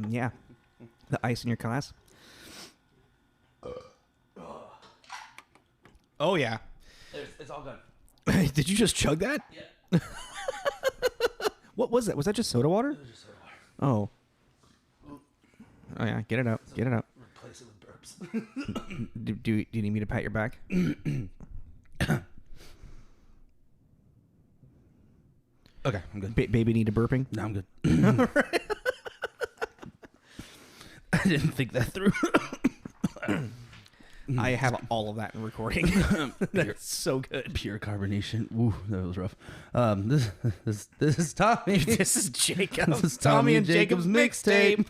Yeah. The ice in your glass. Oh, yeah. It's all gone. Did you just chug that? Yeah. What was that? Was that just soda water? It was just soda water. Oh. Oh, yeah. Get it out. Get it out. Replace it with burps. Do you need me to pat your back? Okay, I'm good. Baby need a burping? No, I'm good. All right. I didn't think that through. I have all of that in recording. That's so good. Pure carbonation. Ooh, that was rough. This is Tommy. This is Jacob. This is Tommy and Jacob's mixtape.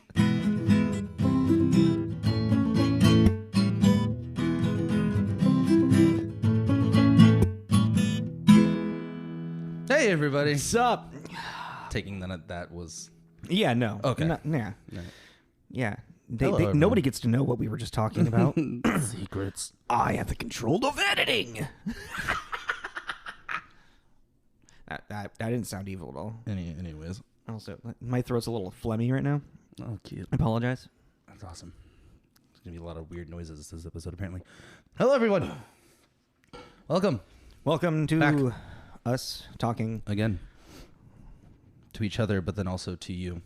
Hey, everybody. What's up? Taking that was... Yeah, no. Okay. Yeah. No. Yeah. Hello, everyone. Nobody gets to know what we were just talking about. Secrets. I have the control of editing. that didn't sound evil at all. Anyways. Also, my throat's a little phlegmy right now. Oh, cute. I apologize. That's awesome. There's going to be a lot of weird noises this episode, apparently. Hello, everyone. Welcome to Back. us talking. Again. To each other, but then also to you.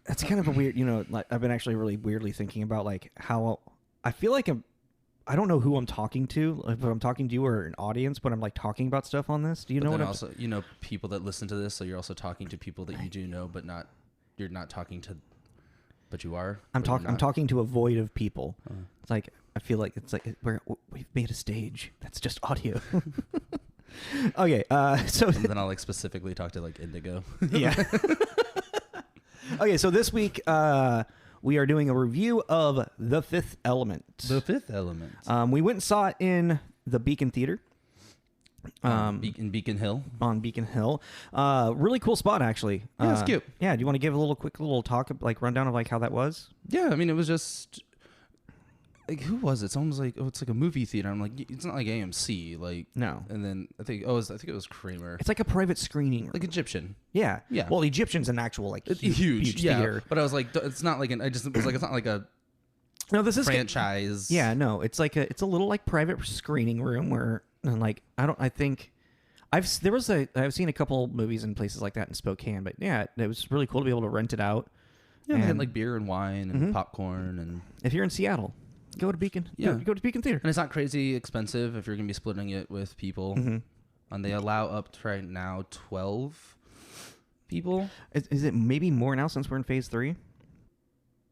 That's kind of a weird, like I've been actually really weirdly thinking about like how I feel like I don't know who I'm talking to, like, if I'm talking to you or an audience, but I'm like talking about stuff on this. Do you know what I'm also, people that listen to this, so you're also talking to people that you do know, but you're not talking to, but you are. I'm talking to a void of people. It's like, I feel like it's like we've made a stage that's just audio. Okay. So and then I'll like specifically talk to like Indigo. Yeah. Okay, so this week we are doing a review of The Fifth Element. The Fifth Element. We went and saw it in the Beacon Theater. In Beacon Hill. On Beacon Hill. Really cool spot, actually. Yeah, it's cute. Yeah, do you want to give a quick little talk, like rundown of like how that was? Yeah, I mean, it was just... Like, who was it? It's almost like, it's like a movie theater. I'm like, it's not like AMC. Like, no. And then I think it was Kramer. It's like a private screening room. Like Egyptian. Yeah. Yeah. Well, Egyptian's an actual like huge theater. But I was like, it's not like it's not like a this is franchise. Yeah, no, it's like it's a little like private screening room where like I've seen a couple movies in places like that in Spokane, but yeah, it was really cool to be able to rent it out. Yeah, they had like beer and wine and popcorn, and if you're in Seattle, go to Beacon. Yeah, go to Beacon Theater. And it's not crazy expensive if you're going to be splitting it with people. Mm-hmm. And they allow up to right now 12 people. Is it maybe more now since we're in phase 3?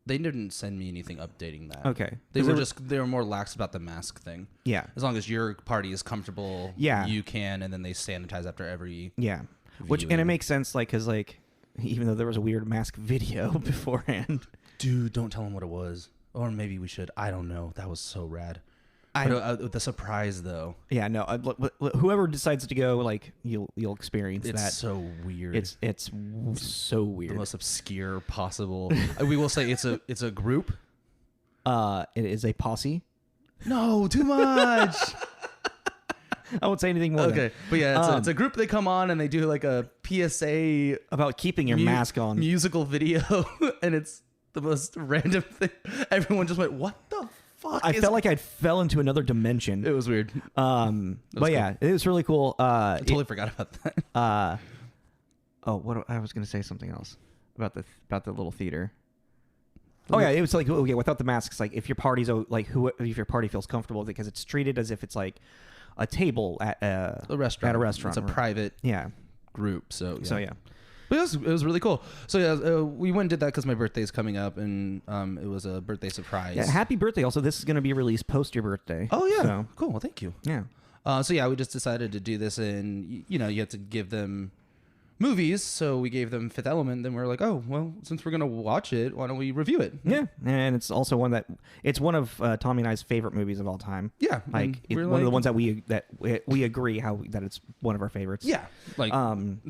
They didn't send me anything updating that. Okay. They were more lax about the mask thing. Yeah. As long as your party is comfortable, yeah, you can, and then they sanitize after every and it makes sense, like, because like even though there was a weird mask video beforehand. Dude, don't tell them what it was. Or maybe we should. I don't know. That was so rad. The surprise, though. Yeah, no. Whoever decides to go, like, you'll experience that. It's so weird. It's so weird. The most obscure possible. We will say it's a group. It is a posse. No, too much. I won't say anything more. Okay, but yeah, it's a group. They come on and they do like a PSA about keeping your mask on musical video, and it's the most random thing. Everyone just went, "What the fuck?" I felt like I fell into another dimension. It was weird. But cool. Yeah, it was really cool. I totally forgot about that. What I was going to say something else about the little theater. Oh yeah, it was like without the masks. Like if your party's like if your party feels comfortable because it's treated as if it's like a table at a restaurant. It's a private group. So yeah. But it was really cool. So yeah, we went and did that because my birthday is coming up, and it was a birthday surprise. Yeah, happy birthday! Also, this is going to be released post your birthday. Oh yeah, so. Cool. Well, thank you. Yeah. So yeah, we just decided to do this, and you have to give them movies. So we gave them Fifth Element. Then we were like, oh well, since we're gonna watch it, why don't we review it? Yeah, and it's also one of Tommy and I's favorite movies of all time. Yeah, like it's one of the ones that we agree that it's one of our favorites. Yeah, like one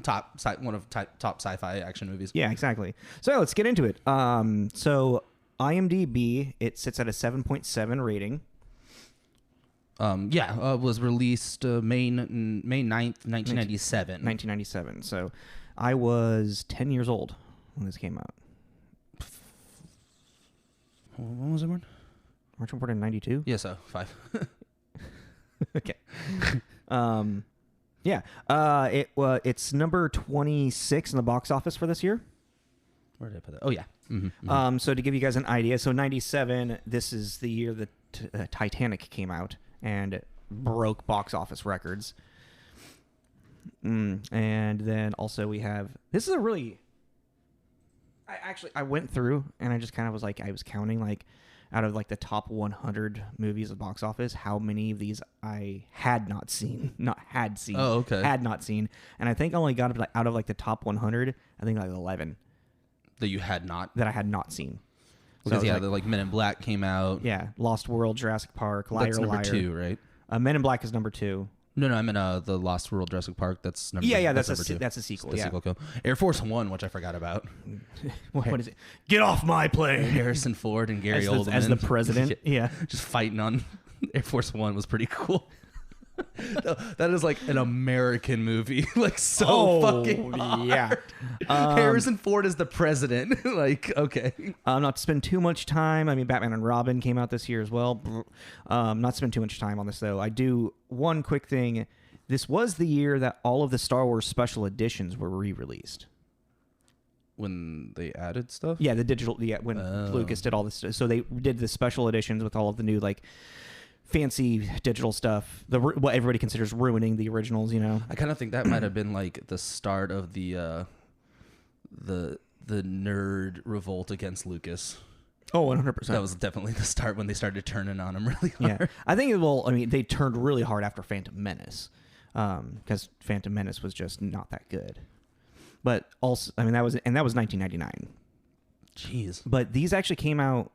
of top sci-fi action movies. Yeah, exactly. So let's get into it. So IMDb, it sits at a 7.7 rating. Was released May 9th, 1997. 1997. So I was 10 years old when this came out. When was it born? March born in 92? Yeah, so 5. Okay. Yeah. It's number 26 in the box office for this year. Where did I put that? Oh, yeah. Mm-hmm. So to give you guys an idea, so 97, this is the year that Titanic came out and broke box office records. And then also we have, this is a really, I went through and I just kind of was like, I was counting like out of like the top 100 movies at box office, how many of these I had not seen, Oh, okay. had not seen. And I think I only got out of like the top 100, I think like 11 That you had not? that I had not seen. Because, So the like Men in Black came out. yeah, Lost World, Jurassic Park, Liar That's number Liar. 2, right? Men in Black is number 2. No, I mean the Lost World Jurassic Park. That's number. Yeah, that's that's number 2. that's a sequel. The Yeah. sequel kill. Air Force One, which I forgot about. What is it? Get off my plane! Harrison Ford and Gary Oldman as the president. Yeah. just fighting on Air Force One was pretty cool. That is like an American movie, like fucking hard. Yeah. Harrison Ford is the president. Like, okay. Not to spend too much time. I mean, Batman and Robin came out this year as well. Not to spend too much time on this though. I do one quick thing. This was the year that all of the Star Wars special editions were re-released. When they added stuff. Yeah, the digital. Yeah, when Lucas did all this, so they did the special editions with all of the new like fancy digital stuff. What everybody considers ruining the originals. You know. I kind of think that might have been like the start of the nerd revolt against Lucas. Oh, 100%. That was definitely the start when they started turning on him really hard. Yeah, I think they turned really hard after Phantom Menace, because Phantom Menace was just not that good. But also, I mean, that was 1999. Jeez. But these actually came out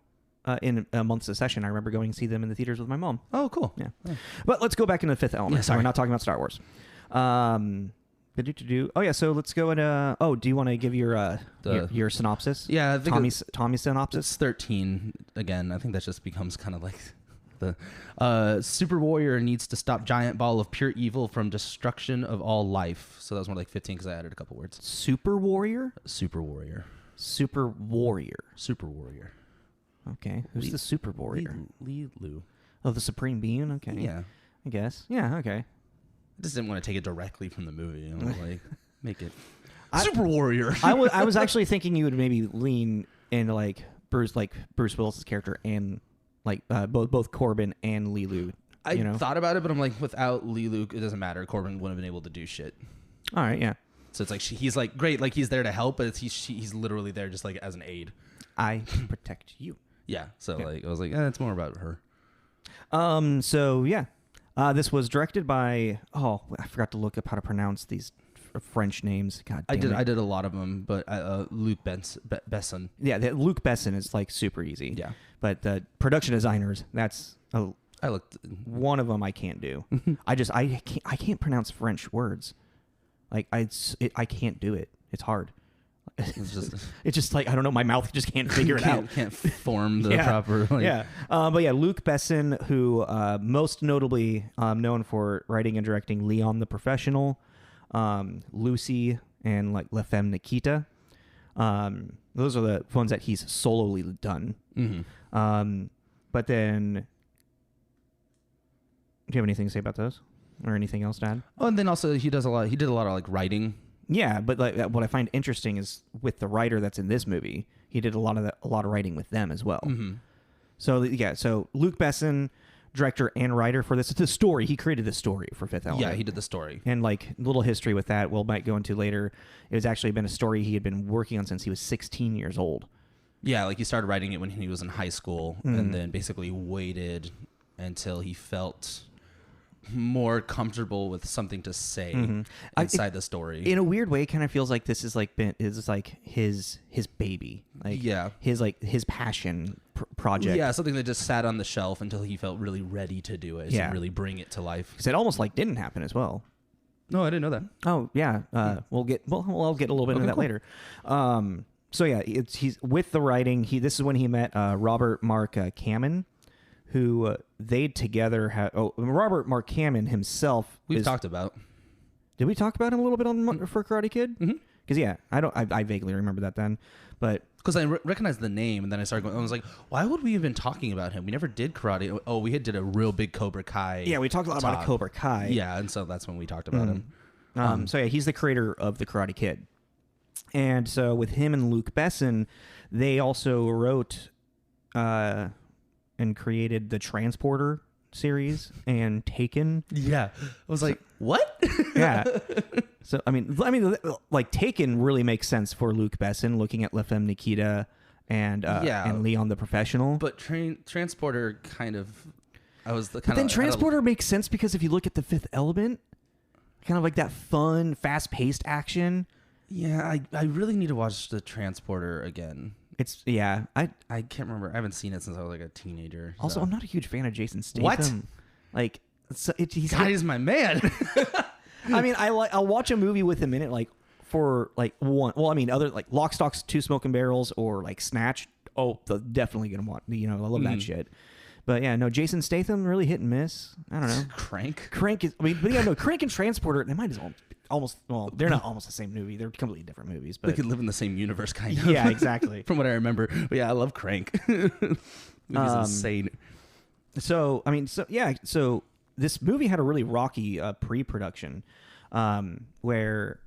in a month's succession. I remember going to see them in the theaters with my mom. Oh, cool. Yeah. But let's go back into the Fifth Element. Yeah, sorry. We're not talking about Star Wars. Oh yeah, so let's go into. Do you want to give your synopsis? Yeah, I think Tommy's synopsis. it's 13 again. I think that just becomes kind of like the super warrior needs to stop giant ball of pure evil from destruction of all life. So that was more like 15 because I added a couple words. Super warrior. Super warrior. Super warrior. Super warrior. Okay, who's the super warrior? Lilu. Oh, the supreme being. Okay. Yeah. I guess. Yeah. Okay. I just didn't want to take it directly from the movie. You know, like make it super warrior. I was actually thinking you would maybe lean into like Bruce Willis's character and like both Corbin and Lilu. I thought about it, but I'm like, without Lilu, it doesn't matter. Corbin wouldn't have been able to do shit. All right, yeah. So it's like he's like great, like he's there to help, but he's literally there just like as an aid. I protect you. Yeah. So like I was like, it's more about her. So yeah, this was directed by I forgot to look up how to pronounce these French names. God damn I did a lot of them, but Luc Besson. Yeah, Luc Besson is like super easy. Yeah. But the production designers, that's I looked one of them I can't do. I can't pronounce French words. Like I can't do it. It's hard. It's just like I don't know. My mouth just can't figure it out. Can't form the proper. Like, yeah. But yeah, Luc Besson, who most notably known for writing and directing Leon the Professional, Lucy, and like La Femme Nikita. Those are the ones that he's solely done. Mm-hmm. But then, do you have anything to say about those, or anything else to add? Oh, and then also he did a lot of like writing. Yeah, but like what I find interesting is with the writer that's in this movie, he did a lot of writing with them as well. Mm-hmm. So yeah, so Luc Besson, director and writer for this. It's the story. He created the story for Fifth Element. Yeah, he did the story. And like little history with that, might go into later. It was actually been a story he had been working on since he was 16 years old. Yeah, like he started writing it when he was in high school, and then basically waited until he felt more comfortable with something to say inside the story. In a weird way, it kind of feels like this is like his baby, like his passion project. Yeah, something that just sat on the shelf until he felt really ready to do it, and really bring it to life. Because it almost like didn't happen as well. No, I didn't know that. Oh yeah, I'll get a little bit into that later. So yeah, he's with the writing. This is when he met Robert Mark Kamen, who they together had. Oh, Robert Mark Kamen himself. We've talked about. Did we talk about him a little bit for Karate Kid? Mm-hmm. Because I vaguely remember that then, but because I recognized the name, and then I started going. I was like, why would we have been talking about him? We never did karate. Oh, we did a real big Cobra Kai. Yeah, we talked a lot about Cobra Kai. Yeah, and so that's when we talked about him. So yeah, he's the creator of the Karate Kid, and so with him and Luc Besson, they also wrote and created the Transporter series and Taken. Yeah, I was like, what? Yeah. So I mean, like Taken really makes sense for Luc Besson, looking at La Femme Nikita and Leon the Professional. But Transporter kind of, then Transporter makes sense because if you look at The Fifth Element, kind of like that fun, fast-paced action. Yeah, I really need to watch the Transporter again. I can't remember. I haven't seen it since I was like a teenager. Also, I'm not a huge fan of Jason Statham. What? Like, he's my man. I mean, I'll watch a movie with him in it, like for like one. Well, I mean, other like Lock, Stock, Two Smoking Barrels or like Snatch. Oh, definitely gonna want. I love that shit. But yeah, no, Jason Statham really hit and miss. I don't know. Crank is. I mean, but yeah, no, Crank and Transporter. They might as well almost. Well, they're not almost the same movie. They're completely different movies. But they could live in the same universe, kind of. Yeah, exactly. From what I remember. But yeah, I love Crank. Movie's insane. So I mean, so this movie had a really rocky pre-production, where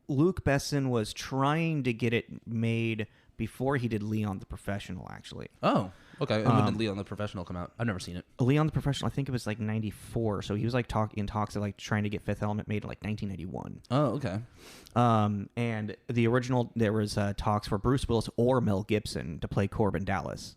Luc Besson was trying to get it made before he did Leon the Professional, actually. Oh, okay. And when did Leon the Professional come out? I've never seen it. Leon the Professional, I think it was like 94. So he was like in talks of like trying to get Fifth Element made in like 1991. Oh, okay. And the original, there was talks for Bruce Willis or Mel Gibson to play Corbin Dallas.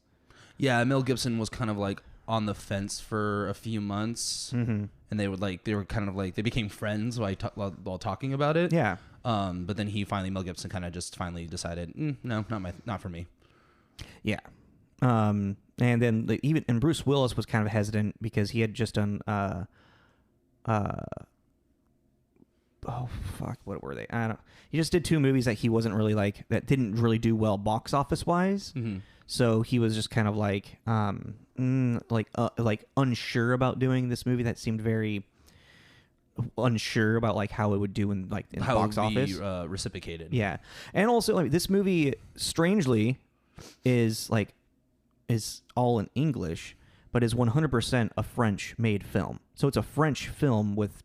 Yeah, Mel Gibson was kind of like on the fence for a few months, and they became friends while talking about it. Yeah. But then Mel Gibson kind of just finally decided, no, not for me. Yeah. And then and Bruce Willis was kind of hesitant because he had just done what were they? I don't know. He just did two movies that he wasn't really like, that didn't really do well box office wise. Mm-hmm. So he was just kind of like unsure about doing this movie that seemed very unsure about like how it would do in like in how box it would office. Be, reciprocated. Yeah, and also like this movie strangely is all in English, but is 100% a French made film. So it's a French film with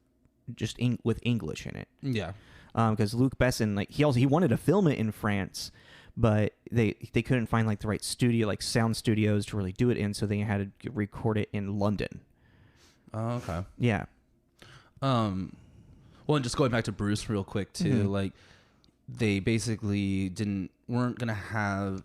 just with English in it. Yeah. Because Luc Besson, like he wanted to film it in France, but they couldn't find like the right studio, like sound studios to really do it in, so they had to record it in London. Oh, okay. Yeah. Well, and just going back to Bruce real quick too, like they basically weren't gonna have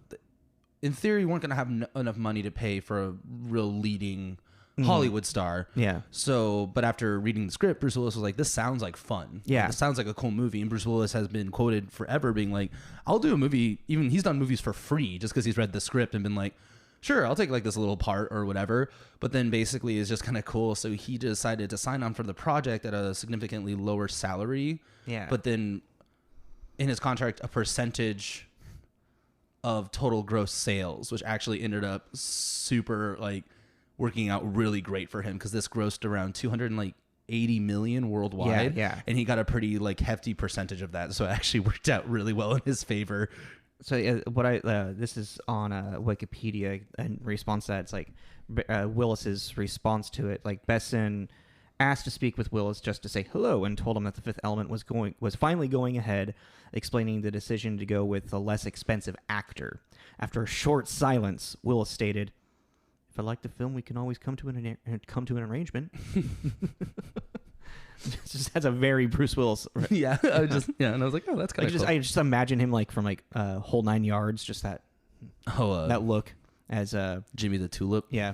enough money to pay for a real leading Hollywood star. Yeah. So, but after reading the script, Bruce Willis was like, "This sounds like fun. Yeah, this sounds like a cool movie." And Bruce Willis has been quoted forever being like, "I'll do a movie." Even he's done movies for free just because he's read the script and been like, "Sure, I'll take like this little part or whatever." But then basically it's just kind of cool. So he decided to sign on for the project at a significantly lower salary. Yeah. But then in his contract, a percentage of total gross sales, which actually ended up super like working out really great for him because this grossed around 280 million worldwide. Yeah. And he got a pretty like hefty percentage of that. So it actually worked out really well in his favor. So this is on Wikipedia in response to that. It's like Willis's response to it. Like Besson asked to speak with Willis just to say hello and told him that The Fifth Element was finally going ahead, explaining the decision to go with a less expensive actor. After a short silence, Willis stated, "If I like the film, we can always come to an arrangement." It just has a very Bruce Willis. Yeah, and I was like, oh, that's kind of cool. I just imagine him like from like Whole Nine Yards, just that that look as Jimmy the Tulip. Yeah.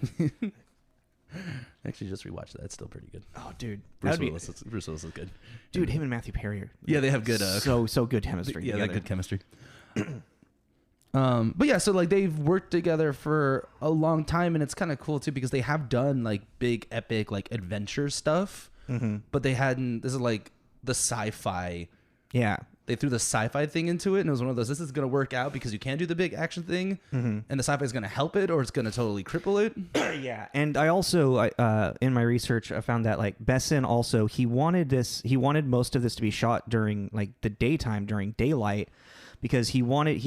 Actually, just rewatched that. It's still pretty good. Oh, dude, Bruce Willis is good. Dude, him and Matthew Perry are they have good so good chemistry. Yeah, they have good chemistry. But yeah, so like they've worked together for a long time, and it's kind of cool too because they have done like big epic like adventure stuff. Mm-hmm. But they hadn't. This is like the sci-fi. Yeah, they threw the sci-fi thing into it, and it was one of those. This is gonna work out because you can do the big action thing, and the sci-fi is gonna help it, or it's gonna totally cripple it. Yeah, and I also in my research I found that like Besson also he wanted most of this to be shot during like the daytime, during daylight, because he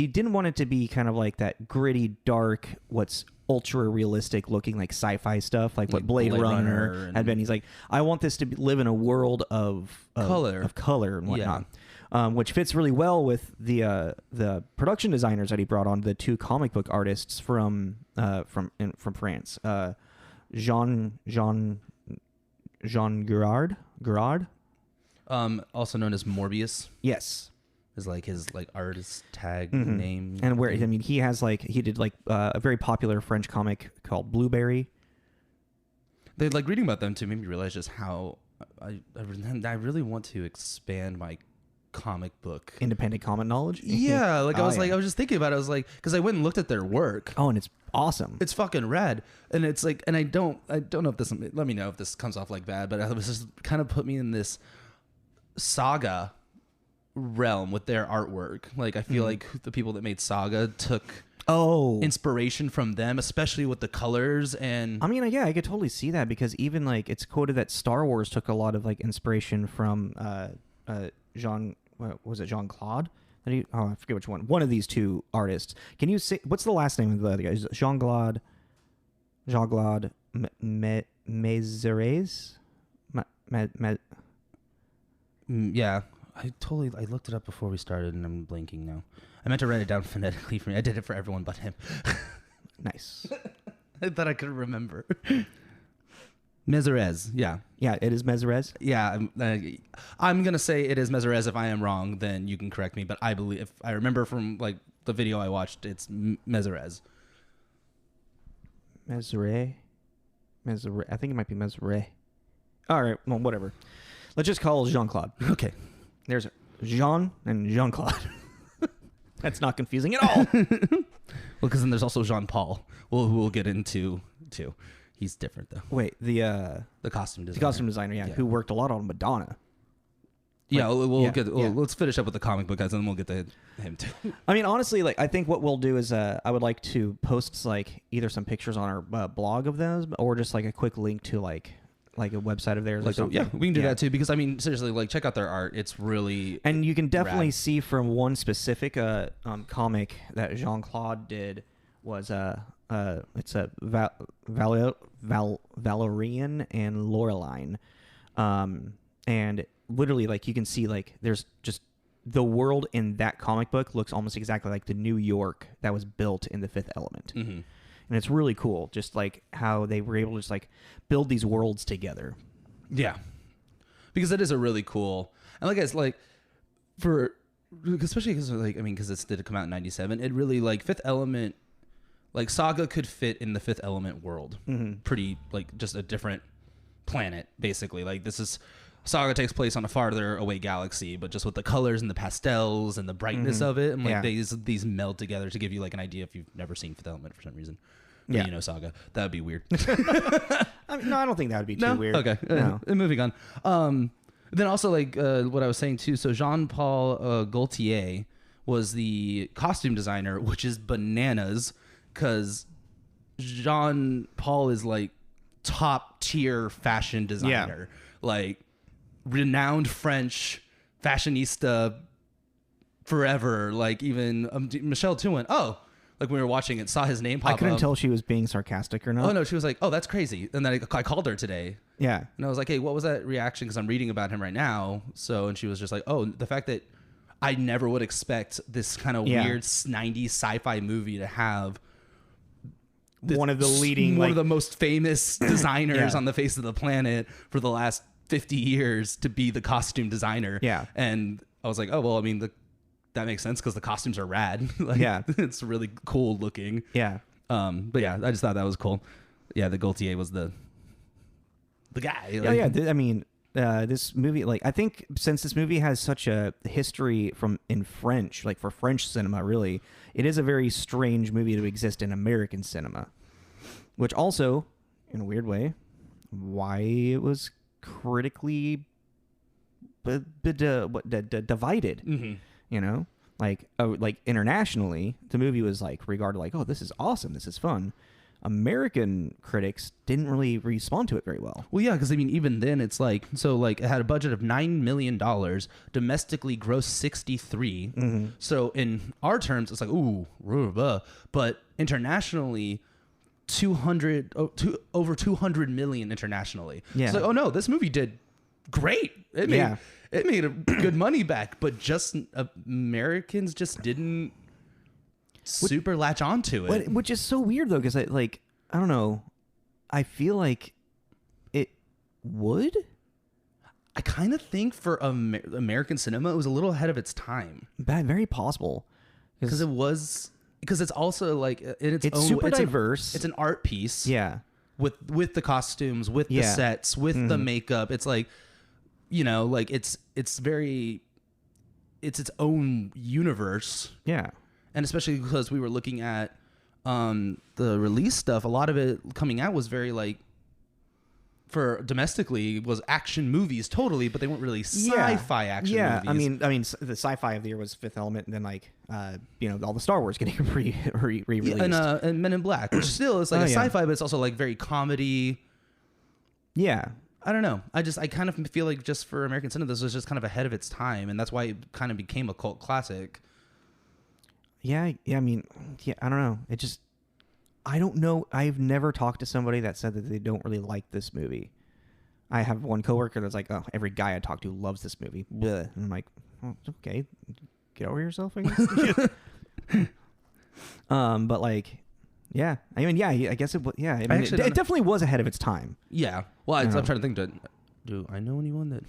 didn't want it to be kind of like that gritty, dark, what's ultra realistic looking like sci-fi stuff, like what Blade Runner had been. He's like, I want this to live in a world of color and whatnot. Which fits really well with the production designers that he brought on, the two comic book artists from France, Jean Girard, also known as Morbius. Yes, is like his like artist tag name. And where, I mean, he did a very popular French comic called Blueberry. They like reading about them too made me realize just how I really want to expand my comic book independent comic knowledge. Yeah, like I was just thinking about it. I was like, because I went and looked at their work. Oh, and it's awesome. It's fucking rad. And it's like, and I don't know if this, let me know if this comes off like bad, but it was just kind of put me in this Saga realm with their artwork. Like I feel like the people that made Saga took inspiration from them, especially with the colors. And I mean, yeah, I could totally see that, because even like it's quoted that Star Wars took a lot of like inspiration from Jean-Claude? I forget which one. One of these two artists. Can you say what's the last name of the other guy? Is it Jean-Claude Mézières? Yeah, I looked it up before we started, and I'm blanking now. I meant to write it down phonetically for me. I did it for everyone but him. Nice. I thought I could remember. Mézières, yeah. Yeah, it is Mézières? Yeah, I'm going to say it is Mézières. If I am wrong, then you can correct me, but I believe, if I remember from like the video I watched, it's Mézières. Mézières? I think it might be Mézières. All right, well, whatever. Let's just call it Jean-Claude. Okay. There's Jean and Jean-Claude. That's not confusing at all. Well, because then there's also Jean-Paul, who we'll get into too. He's different though. Wait, the costume designer. The costume designer, yeah, who worked a lot on Madonna. Yeah, let's finish up with the comic book guys, and then we'll get to him too. I mean, honestly, like I think what we'll do is I would like to post like either some pictures on our blog of those, or just like a quick link to like a website of theirs. Like yeah, we can do that too, because I mean, seriously, like check out their art. It's really and you can definitely see from one specific comic that Jean-Claude did was it's a Valerian and Laureline, and literally like you can see like there's just the world in that comic book looks almost exactly like the New York that was built in The Fifth Element. And it's really cool, just like how they were able to just like build these worlds together. Yeah, because that is a really cool, and like it's like especially because like I mean because it did come out in '97. It really like Fifth Element, like Saga could fit in the Fifth Element world, pretty like just a different planet basically. Like this is Saga takes place on a farther away galaxy, but just with the colors and the pastels and the brightness of it, and like these meld together to give you like an idea if you've never seen Fifth Element for some reason. Yeah, you know Saga. That would be weird. I mean, no, I don't think that would be too weird. Okay, no. Moving on. Then also like what I was saying too. So Jean-Paul Gaultier was the costume designer, which is bananas because Jean-Paul is like top tier fashion designer, like renowned French fashionista forever. Like even Michelle too went, oh. Like when we were watching it, saw his name pop up. I couldn't tell she was being sarcastic or not. Oh, no. She was like, oh, that's crazy. And then I called her today. Yeah. And I was like, hey, what was that reaction? Because I'm reading about him right now. And she was just like, oh, the fact that I never would expect this kind of weird 90s sci-fi movie to have one of the most famous designers on the face of the planet for the last 50 years to be the costume designer. Yeah. And I was like, oh, well, I mean, that makes sense because the costumes are rad. Like, it's really cool looking. Yeah. But yeah, I just thought that was cool. Yeah, the Gaultier was the guy. Like, I mean, this movie, like, I think since this movie has such a history in French, like for French cinema, really, it is a very strange movie to exist in American cinema. Which also, in a weird way, why it was critically divided. Mm-hmm. You know, like internationally, the movie was like regarded like, oh, this is awesome, this is fun. American critics didn't really respond to it very well. Well, yeah, because I mean, even then, it's like it had a budget of $9 million, domestically grossed 63. Mm-hmm. So in our terms, it's like but internationally, over 200 million internationally. Yeah. It's like, oh no, this movie did great. It made a good money back, but just Americans just didn't super latch onto it, which is so weird though, because I don't know, I feel like it would. I kind of think for American cinema, it was a little ahead of its time. Very possible, because it's also like it's super diverse. It's an art piece, yeah, with the costumes, with the sets, with the makeup. It's like, like it's its own universe, yeah. And especially because we were looking at the release stuff, a lot of it coming out was very like, for domestically, was action movies totally, but they weren't really sci-fi action movies. I mean, the sci-fi of the year was Fifth Element, and then all the Star Wars getting re-released, and Men in Black, which still is like a sci-fi, but it's also like very comedy. Yeah. I don't know. I kind of feel like just for American cinema, this was just kind of ahead of its time, and that's why it kind of became a cult classic. Yeah, I mean, I don't know. I don't know. I've never talked to somebody that said that they don't really like this movie. I have one coworker that's like, oh, every guy I talk to loves this movie. Bleh. And I'm like, oh, okay, get over yourself, I guess. But like, yeah, I mean, yeah, I guess it was. Yeah, I mean, it definitely was ahead of its time. Yeah. Well, I'm trying to think. Do I know anyone that?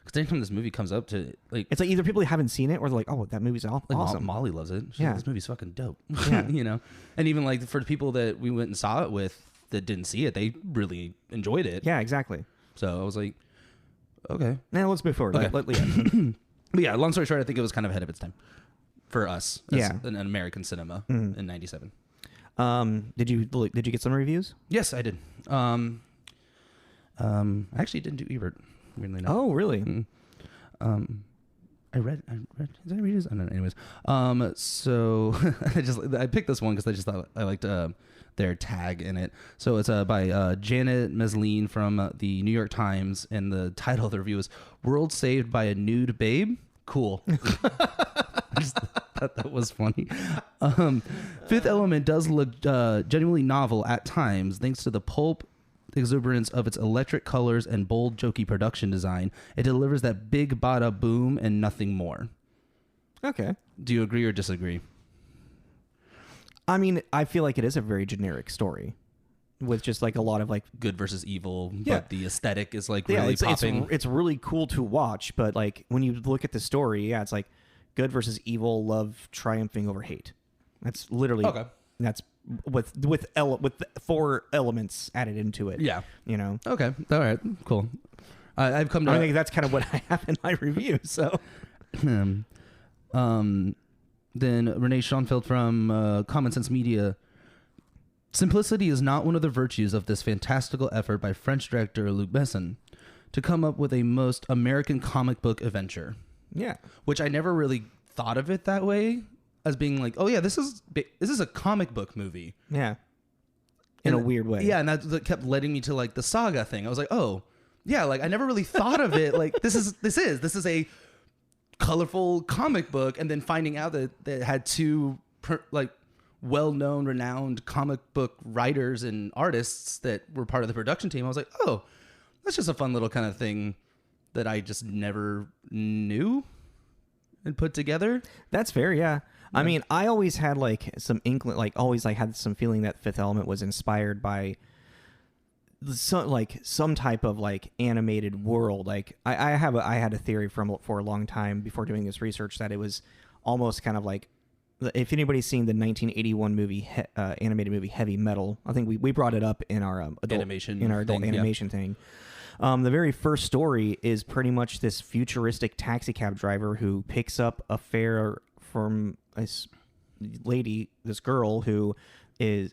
Because anytime this movie comes up to it's like either people haven't seen it or they're like, oh, that movie's awesome. Molly loves it. She's like, this movie's fucking dope. Yeah. And even like for the people that we went and saw it with that didn't see it, they really enjoyed it. Yeah, exactly. So I was like, okay. Now let's move forward. Okay. But yeah, long story short, I think it was kind of ahead of its time for us as an American cinema in '97. Did you get some reviews? Yes, I did. I actually didn't do Ebert. Weirdly enough. Oh, really? Mm-hmm. I read. Did I read his? I don't know. Anyways, so I picked this one because I just thought I liked their tag in it. So it's by Janet Meslin from the New York Times, and the title of the review is "World Saved by a Nude Babe." Cool. I just thought that was funny. Fifth Element does look genuinely novel at times, thanks to the pulp exuberance of its electric colors and bold, jokey production design. It delivers that big bada boom and nothing more. Okay. Do you agree or disagree? I mean, I feel like it is a very generic story with just like a lot of like good versus evil, but the aesthetic is like really popping. It's really cool to watch, but like when you look at the story, it's like good versus evil, love triumphing over hate. That's literally that's with 4 elements added into it. Yeah. Okay. All right. Cool. I've come to. I think that's kind of what I have in my review. So. Then Renee Schoenfeld from Common Sense Media. Simplicity is not one of the virtues of this fantastical effort by French director Luc Besson to come up with a most American comic book adventure. Yeah. Which I never really thought of it that way. As being like, oh yeah, this is a comic book movie. Yeah. In a weird way. Yeah, and that kept leading me to like the saga thing. I was like, oh yeah, like I never really thought of it like this is a colorful comic book, and then finding out that it had 2 well-known, renowned comic book writers and artists that were part of the production team. I was like, oh, that's just a fun little kind of thing that I just never knew and put together. That's fair, yeah. I mean, I always had like some inkling, had some feeling that Fifth Element was inspired by some type of like animated world. Like I had a theory for a long time before doing this research that it was almost kind of like, if anybody's seen the 1981 movie animated movie Heavy Metal, I think we brought it up in our adult animation thing. The very first story is pretty much this futuristic taxi cab driver who picks up a fare from this girl who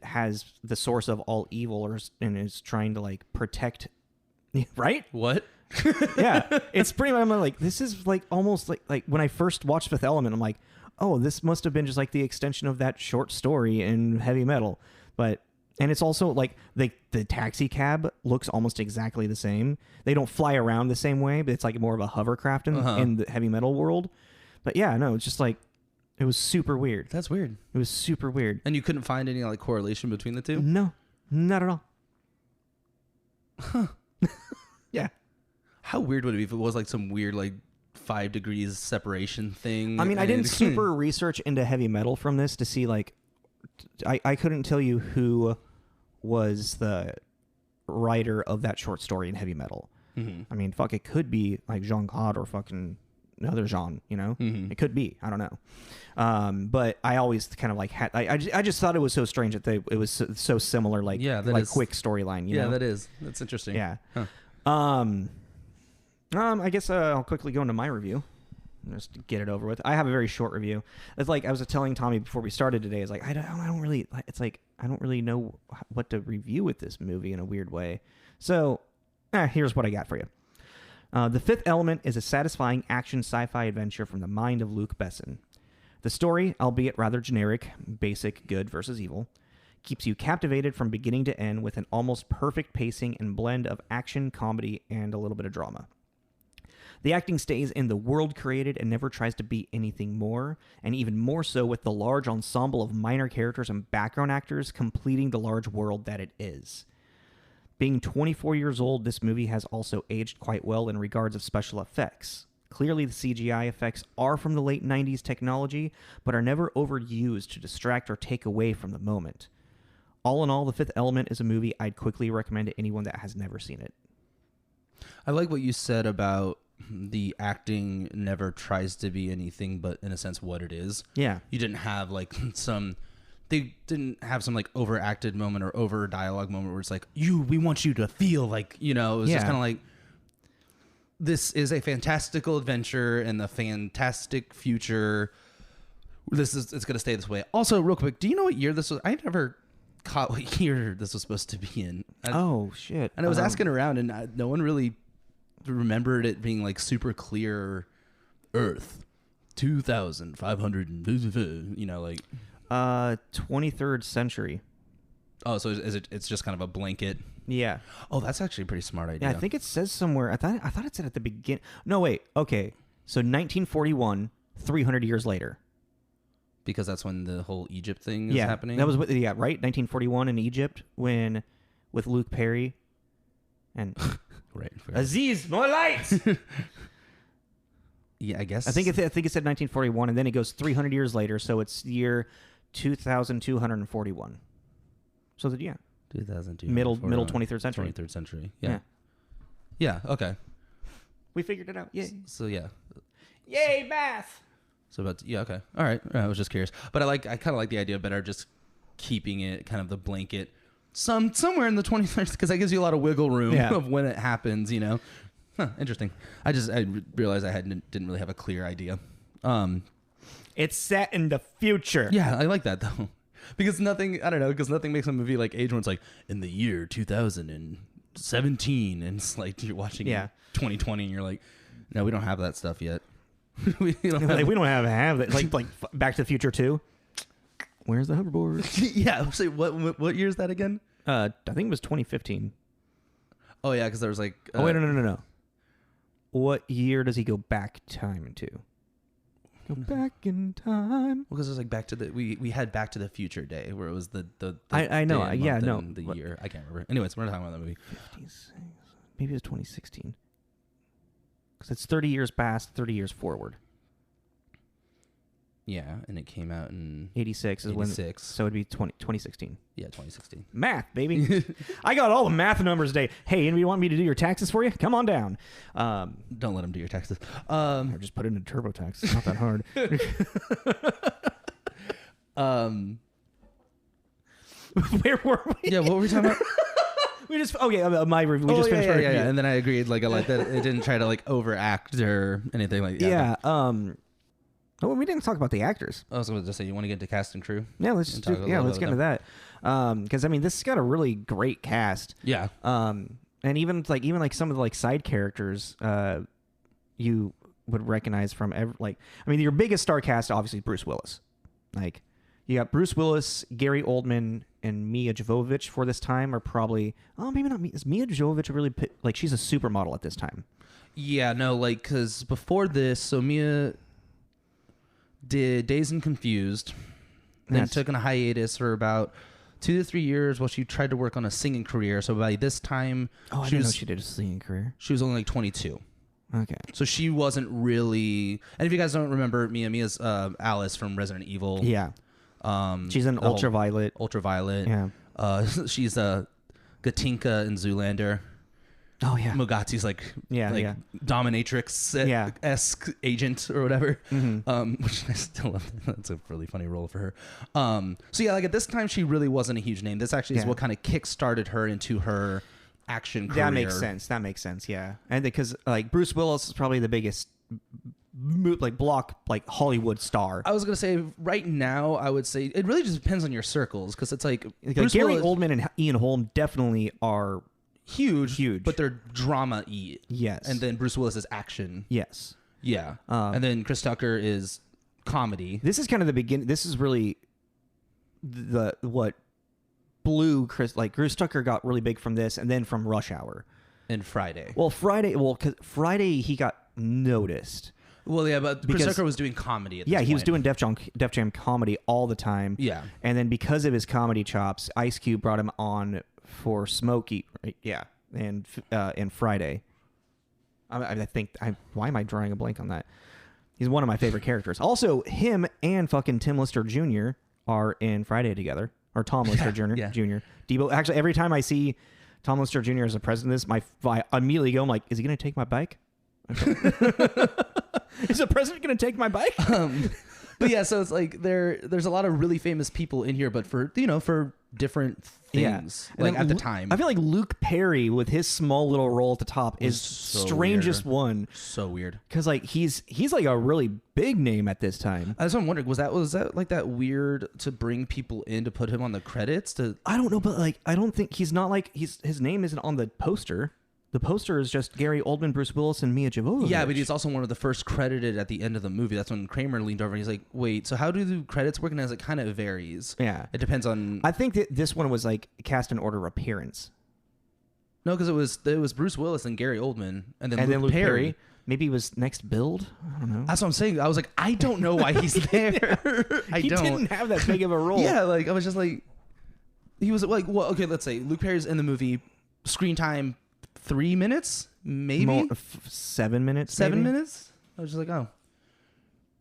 has the source of all evil and is trying to like protect. Right? What? Yeah, it's pretty much like, this is like almost like when I first watched Fifth Element, I'm like, oh, this must have been just like the extension of that short story in Heavy Metal, but And it's also like the taxi cab looks almost exactly the same. They don't fly around the same way, but it's like more of a hovercraft in the heavy metal world. But yeah, no, it's just like, it was super weird. That's weird. It was super weird. And you couldn't find any like correlation between the two? No, not at all. Huh. Yeah. How weird would it be if it was like some weird like 5 degrees separation thing? I mean, I didn't super research into heavy metal from this to see like, I couldn't tell you who was the writer of that short story in heavy metal. Mm-hmm. I mean, fuck, it could be like Jean-Claude or fucking another Jean, you know? Mm-hmm. It could be. I don't know. But I always kind of like had... I just thought it was so strange that it was so similar, like, like quick storyline, you know? That's interesting. Yeah. Huh. I guess I'll quickly go into my review. Just to get it over with. I have a very short review. It's like I was telling Tommy before we started today. It's like I don't really. It's like I don't really know what to review with this movie in a weird way. So, here's what I got for you. The Fifth Element is a satisfying action sci-fi adventure from the mind of Luc Besson. The story, albeit rather generic, basic good versus evil, keeps you captivated from beginning to end with an almost perfect pacing and blend of action, comedy, and a little bit of drama. The acting stays in the world created and never tries to be anything more, and even more so with the large ensemble of minor characters and background actors completing the large world that it is. Being 24 years old, this movie has also aged quite well in regards of special effects. Clearly, the CGI effects are from the late 90s technology, but are never overused to distract or take away from the moment. All in all, The Fifth Element is a movie I'd quickly recommend to anyone that has never seen it. I like what you said about the acting never tries to be anything but, in a sense, what it is. Yeah. You didn't have, like, they didn't have some, like, overacted moment or over dialogue moment where it's like, we want you to feel like, you know, it was just kind of like, this is a fantastical adventure and a fantastic future. It's going to stay this way. Also, real quick, do you know what year this was? I never caught what year this was supposed to be in. Oh, shit. And I was asking around, and no one really remembered it being like super clear. Earth 2500, you know, like 23rd century. Oh, so it's just kind of a blanket. Yeah. Oh, that's actually a pretty smart idea. Yeah, I think it says somewhere. I thought it said at the beginning. No, wait. Okay. So 1941, 300 years later. Because that's when the whole Egypt thing is happening. That was right. 1941 in Egypt with Luke Perry and right. Aziz, more lights. Yeah, I guess. I think it said 1941, and then it goes 300 years later, so it's year 2241. So that 2002. Middle 23rd century. 23rd century. Yeah. Yeah. Okay. We figured it out. Yay. So yeah. Yay, math. So okay. All right. I was just curious, but I kind of like the idea better, just keeping it kind of the blanket somewhere in the 23rd, because that gives you a lot of wiggle room of when it happens, you know. Interesting. I realized I didn't really have a clear idea. It's set in the future. Yeah, I like that though, because nothing makes a movie like age when it's like in the year 2017, and it's like you're watching 2020 and you're like, no, we don't have that stuff yet. we don't have that. Like Back to the Future 2. Where's the hoverboard? Yeah. So what year is that again? I think it was 2015. Oh yeah, because there was like. Oh wait, no. What year does he go back time into? Go back in time. Well, because it was like we had Back to the Future Day where it was the I know. Yeah, no. The year I can't remember. Anyways, we're not talking about that movie. 56. Maybe it was 2016. Because it's 30 years past, 30 years forward. Yeah, and it came out in 86 is 86. When. So it'd be 2016. Yeah, 2016. Math, baby. I got all the math numbers today. Hey, anybody want me to do your taxes for you? Come on down. Don't let them do your taxes. Or just put it in TurboTax. It's not that hard. Where were we? Yeah, what were we talking about? My review. We just finished our review. Yeah. And then I agreed, like, I like that it didn't try to like overact or anything like that. Yeah. We didn't talk about the actors. I was going to just say, you want to get into cast and crew? Yeah, let's get into that. Because I mean, this has got a really great cast. Yeah. And even some of the like side characters, you would recognize from your biggest star cast obviously is Bruce Willis. Like, you got Bruce Willis, Gary Oldman, and Milla Jovovich for this time are probably maybe not. Is Milla Jovovich really like she's a supermodel at this time? Yeah, no, like because before this, so Mia did Dazed and Confused, then took on a hiatus for about 2 to 3 years while she tried to work on a singing career. So by this time, I didn't know she did a singing career. She was only like 22. Okay. So she wasn't really. And if you guys don't remember, Mia's Alice from Resident Evil. Yeah. She's in Ultraviolet. Ultraviolet. Yeah. She's a Gatinka in Zoolander. Oh yeah. Mugati's like dominatrix esque agent or whatever. Mm-hmm. Which I still love. That's a really funny role for her. So yeah, like at this time she really wasn't a huge name. This actually is what kind of kick-started her into her action career. That makes sense. Yeah. And because like Bruce Willis is probably the biggest Hollywood star. I was gonna say right now I would say it really just depends on your circles because it's like Gary Oldman and Ian Holm definitely are huge, but they're drama-y. Yes. And then Bruce Willis is action. Yes. Yeah. And then Chris Tucker is comedy. This is kind of the beginning. This is really what blew Chris. Like Chris Tucker got really big from this, and then from Rush Hour and Friday. Because Friday he got noticed. Well, yeah, but Chris Tucker was doing comedy at this point. He was doing Def Jam comedy all the time. Yeah. And then because of his comedy chops, Ice Cube brought him on for Smokey, right? Yeah, and Friday. I think why am I drawing a blank on that? He's one of my favorite characters. Also, him and fucking Tim Lister Jr. are in Friday together, or Tom Lister Jr. Debo. Actually, every time I see Tom Lister Jr. as a president, I immediately go, I'm like, is he going to take my bike? Okay. Is the president going to take my bike? But yeah, so it's like there's a lot of really famous people in here, but for different things. Yeah. Like at the time, I feel like Luke Perry with his small little role at the top is so strangest weird. one. So weird because like he's like a really big name at this time. I was wondering, was that like that weird to bring people in to put him on the credits? I don't know, but like I don't think he's not like his name isn't on the poster. The poster is just Gary Oldman, Bruce Willis, and Milla Jovovich. Yeah, but he's also one of the first credited at the end of the movie. That's when Kramer leaned over and he's like, wait, so how do the credits work? And it kind of varies. Yeah. It depends on... I think that this one was like cast in order of appearance. No, because it was Bruce Willis and Gary Oldman. And then Luke Perry. Maybe he was next build? I don't know. That's what I'm saying. I was like, I don't know why he's there. He didn't have that big of a role. Yeah, like I was just like... He was like, well, okay, let's say Luke Perry's in the movie. Screen time... 3 minutes, maybe 7 minutes. 7 minutes. I was just like, oh.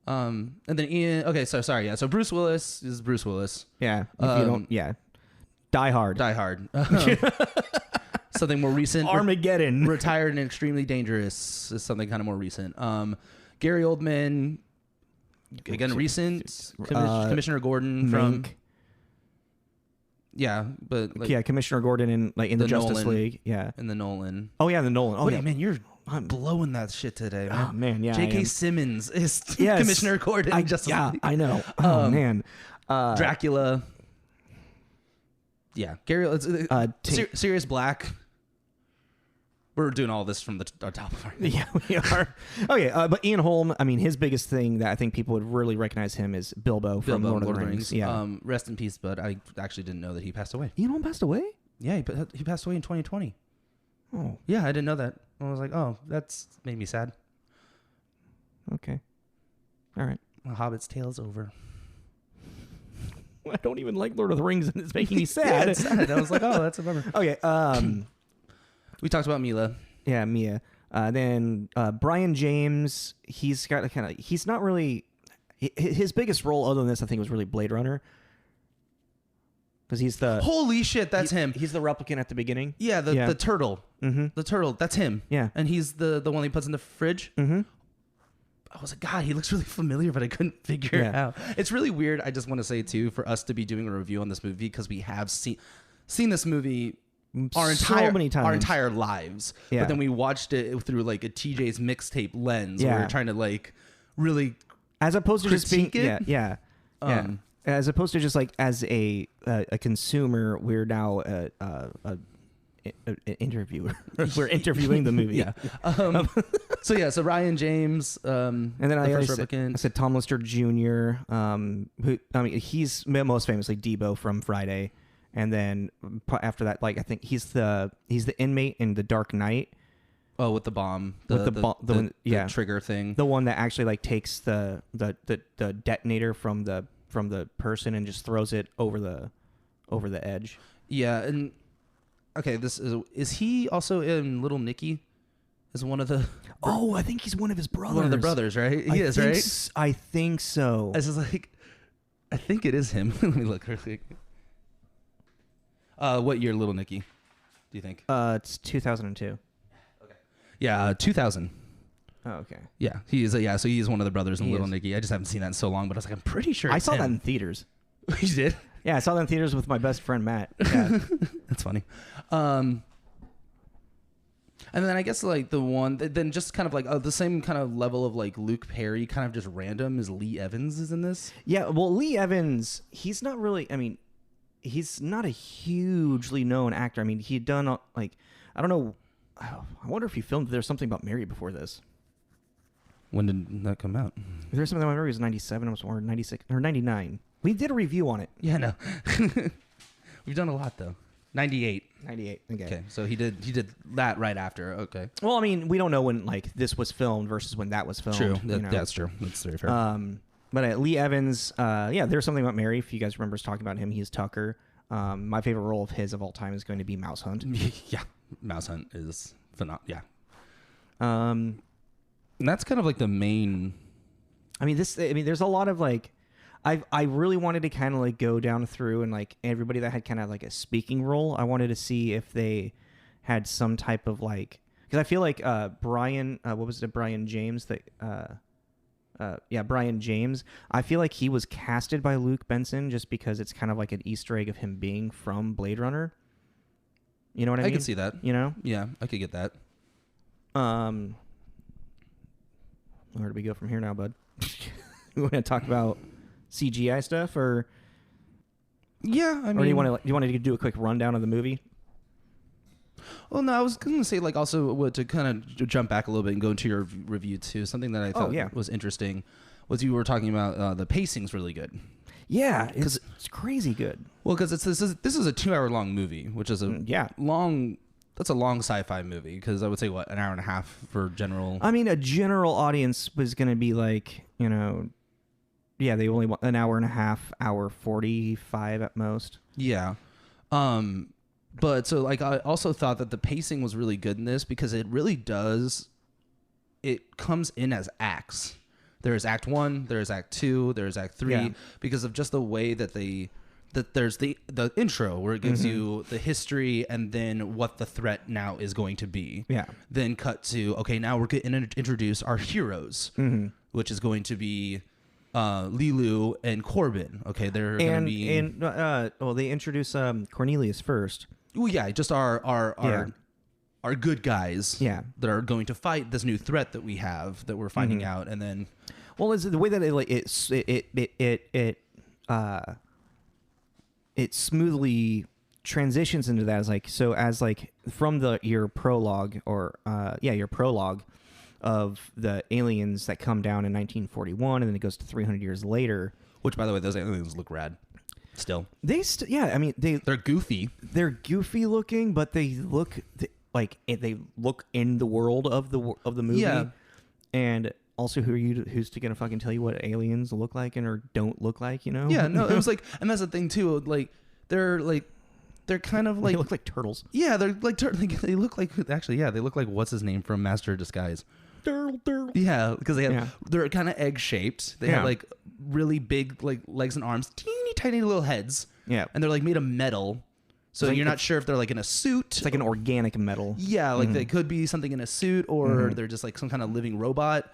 And then Ian. Okay, so sorry. Yeah, so Bruce Willis is Bruce Willis. Yeah. If you don't. Yeah. Die Hard. Something more recent. Armageddon. Retired and Extremely Dangerous is something kind of more recent. Gary Oldman. Again, recent. Commissioner Gordon from. Yeah, but like, Commissioner Gordon in the Justice Nolan, League. Yeah, in the Nolan. Oh yeah, the Nolan. Oh wait, man, you're blowing that shit today, man. Oh man, yeah. J.K. Simmons is Commissioner Gordon. I know. Oh man, Dracula. Yeah, Gary. Sirius Black. We're doing all this from our top of our head. Yeah, we are. Okay, but Ian Holm, I mean, his biggest thing that I think people would really recognize him is Bilbo from Lord of the Rings. Yeah. Rest in peace, bud. I actually didn't know that he passed away. Ian Holm passed away? Yeah, he passed away in 2020. Oh. Yeah, I didn't know that. I was like, oh, that's made me sad. Okay. All right. A Hobbit's tale's over. I don't even like Lord of the Rings, and it's making me sad. Yeah, it's sad. I was like, oh, that's a bummer. Okay. We talked about Milla. Yeah, Milla. Then Brian James, he's got he's not really... His biggest role other than this, I think, was really Blade Runner. Because he's the... Holy shit, that's him. He's the replicant at the beginning. Yeah, the turtle. Mm-hmm. The turtle, that's him. Yeah. And he's the one he puts in the fridge. Mm-hmm. I was like, God, he looks really familiar, but I couldn't figure it out. It's really weird, I just want to say, too, for us to be doing a review on this movie, because we have seen this movie... our entire lives, but then we watched it through like a TJ's mixtape lens, where we're trying to like really, as opposed to just being it. As opposed to just like as a consumer, we're now an interviewer. We're interviewing the movie. So Ryan James, and then I said Tom Lister Jr. Who, I mean, he's most famously Debo from Friday. and then after that, like I think he's the inmate in The Dark Knight. Oh, with the bomb, the trigger thing, the one that actually like takes the detonator from the person and just throws it over the edge. Yeah, and okay, this is he also in Little Nicky? Is one of the I think he's one of his brothers. One of the brothers, right? He is, right? I think so. I was just like, I think it is him. Let me look real quick. What year Little Nicky do you think? It's 2002. Yeah, 2000. Oh, okay. Yeah, he is. So he is one of the brothers in Little Nicky. I just haven't seen that in so long, but I was like, I'm pretty sure I saw him. that in theaters. You did? Yeah, I saw that in theaters with my best friend Matt. Yeah. That's funny. And then I guess like the one, then just kind of like the same kind of level of like Luke Perry, kind of just random, as Lee Evans is in this. Yeah, well, Lee Evans, he's not really. I mean, he's not a hugely known actor. I mean, he'd done like I don't know. I wonder if he filmed There's Something About Mary before this. When did that come out? There's Something About Mary was 97, or 96, or 99. We did a review on it. Yeah, no. We've done a lot, though. 98. 98, okay. So he did that right after, okay. Well, I mean, we don't know when like this was filmed versus when that was filmed. True, that's true. That's very fair. But Lee Evans, There's Something About Mary, if you guys remember us talking about him, he's Tucker. My favorite role of his of all time is going to be Mouse Hunt. Yeah. Mouse Hunt is phenomenal. Yeah. And that's kind of like the main. I mean, there's a lot of like, I really wanted to kind of like go down through and like everybody that had kind of like a speaking role. I wanted to see if they had some type of like, because I feel like Brian, what was it, Brian James Brian James. I feel like he was casted by Luc Besson just because it's kind of like an Easter egg of him being from Blade Runner. You know what I mean? I could see that. You know? Yeah, I could get that. Where do we go from here now, bud? We want to talk about CGI stuff, or yeah, I mean, or do you want to do a quick rundown of the movie? Well, no, I was going to say like also to kind of jump back a little bit and go into your review too. Something that I thought was interesting was you were talking about the pacing's really good. Yeah, it's crazy good. Well, because this is a 2-hour long movie, which is long. That's a long sci-fi movie because I would say an hour and a half for general. I mean, a general audience was going to be like, they only want an hour and a half, hour 45 at most. Yeah, but so like I also thought that the pacing was really good in this because it really does. It comes in as acts. There is Act 1, there is Act 2, there is Act 3, because of just the way that there's the intro where it gives you the history and then what the threat now is going to be. Yeah. Then cut to, okay, now we're going to introduce our heroes, which is going to be Lilu and Corbin. Okay, they're going to be... they introduce Cornelius first. Well, yeah, just our good guys that are going to fight this new threat that we have that we're finding out, and then... Well, it's the way that it smoothly transitions into that as from your prologue of the aliens that come down in 1941, and then it goes to 300 years later. Which, by the way, those aliens look rad. Still, I mean, they're goofy. They're goofy looking, but they look like they look in the world of the movie. Yeah. And also, who's going to fucking tell you what aliens look like or don't look like? You know? Yeah. No, it was like, and that's the thing too. Like they're kind of like they look like turtles. Yeah, they're like they look like they look like what's his name from Master of Disguise. Turtle. Yeah, because they're kind of egg shaped. They have like really big like legs and arms, teeny tiny little heads. Yeah, and they're like made of metal. So you're not sure if they're like in a suit. It's like an organic metal. Yeah, like they could be something in a suit, or they're just like some kind of living robot.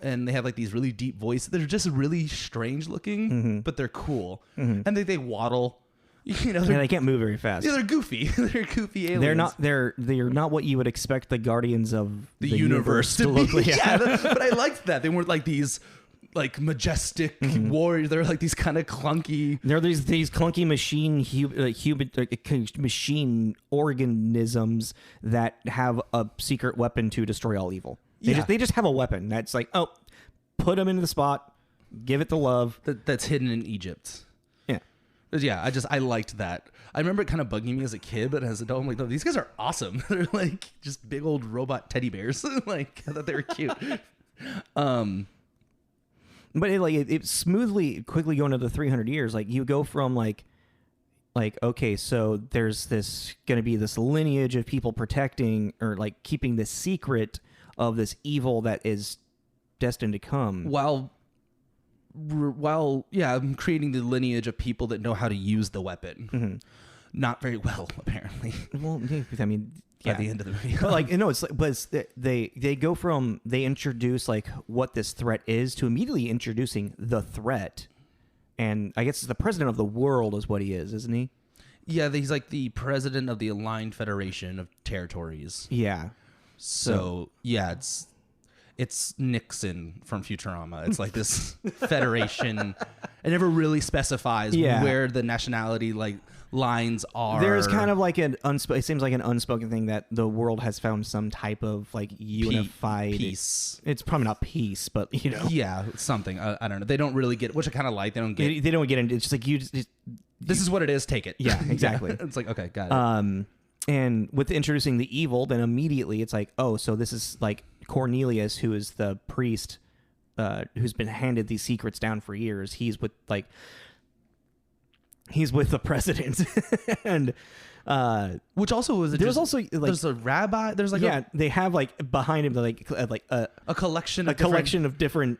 And they have like these really deep voices. They're just really strange looking, but they're cool. And they waddle. You know, they can't move very fast. Yeah, they're goofy. They're goofy aliens. They're not what you would expect the Guardians of the universe to look like. Yeah, but I liked that. They weren't like these like majestic warriors. They're like these kind of clunky. They're these clunky machine organisms that have a secret weapon to destroy all evil. They just have a weapon that's like, oh, put them into the spot, give it the love. That's hidden in Egypt. Yeah. Yeah, I liked that. I remember it kind of bugging me as a kid, but as an adult, I'm like, no, these guys are awesome. They're like just big old robot teddy bears. Like, I thought they were cute. But it smoothly, quickly going to the 300 years. Like, you go from like, okay, so there's going to be this lineage of people protecting or like keeping the secret of this evil that is destined to come. While I'm creating the lineage of people that know how to use the weapon. Mm-hmm. Not very well, apparently. Well, I mean, by the end of the movie. But like, it's like, but they go from, they introduce like what this threat is to immediately introducing the threat. And I guess it's the president of the world is what he is, isn't he? Yeah, he's like the president of the Aligned Federation of Territories. Yeah. So yeah, it's Nixon from Futurama. It's like this federation. It never really specifies where the nationality like lines are. There's kind of like it seems like an unspoken thing that the world has found some type of like unified peace. It's probably not peace, but yeah, something. I don't know. They don't really get, which I kind of like. They don't get. They don't get into. It's just like this is what it is. Take it. Yeah, exactly. It's like, okay, got it. And with introducing the evil, then immediately it's like, oh, so this is like Cornelius, who is the priest, who's been handed these secrets down for years. He's with the president, and which also was there's also like there's a rabbi. There's like they have like behind him like a collection of different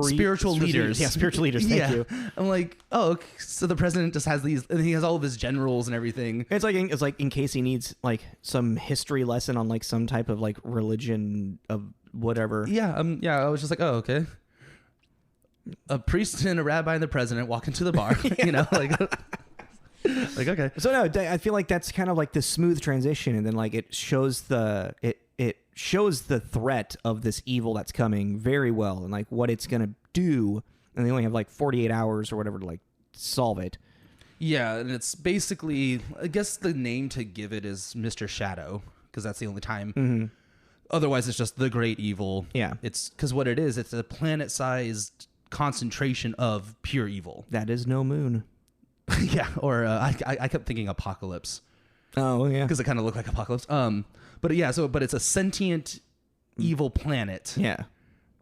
spiritual leaders. Yeah, spiritual leaders. Thank you. I'm like, oh, okay. So the president just has these, and he has all of his generals and everything. It's like in case he needs like some history lesson on like some type of like religion of whatever. Yeah. I was just like, oh, okay. A priest and a rabbi and the president walk into the bar. Like okay. So no, I feel like that's kind of like the smooth transition, and then like it shows the threat of this evil that's coming very well, and like what it's gonna do, and they only have like 48 hours or whatever to like solve it. Yeah, and it's basically, I guess the name to give it is Mr. Shadow, because that's the only time. Mm-hmm. Otherwise, it's just the great evil. Yeah, it's because what it is, it's a planet-sized concentration of pure evil. That is no moon. Yeah, or I kept thinking apocalypse. Oh yeah, because it kind of looked like apocalypse. But yeah, but it's a sentient evil planet. Yeah,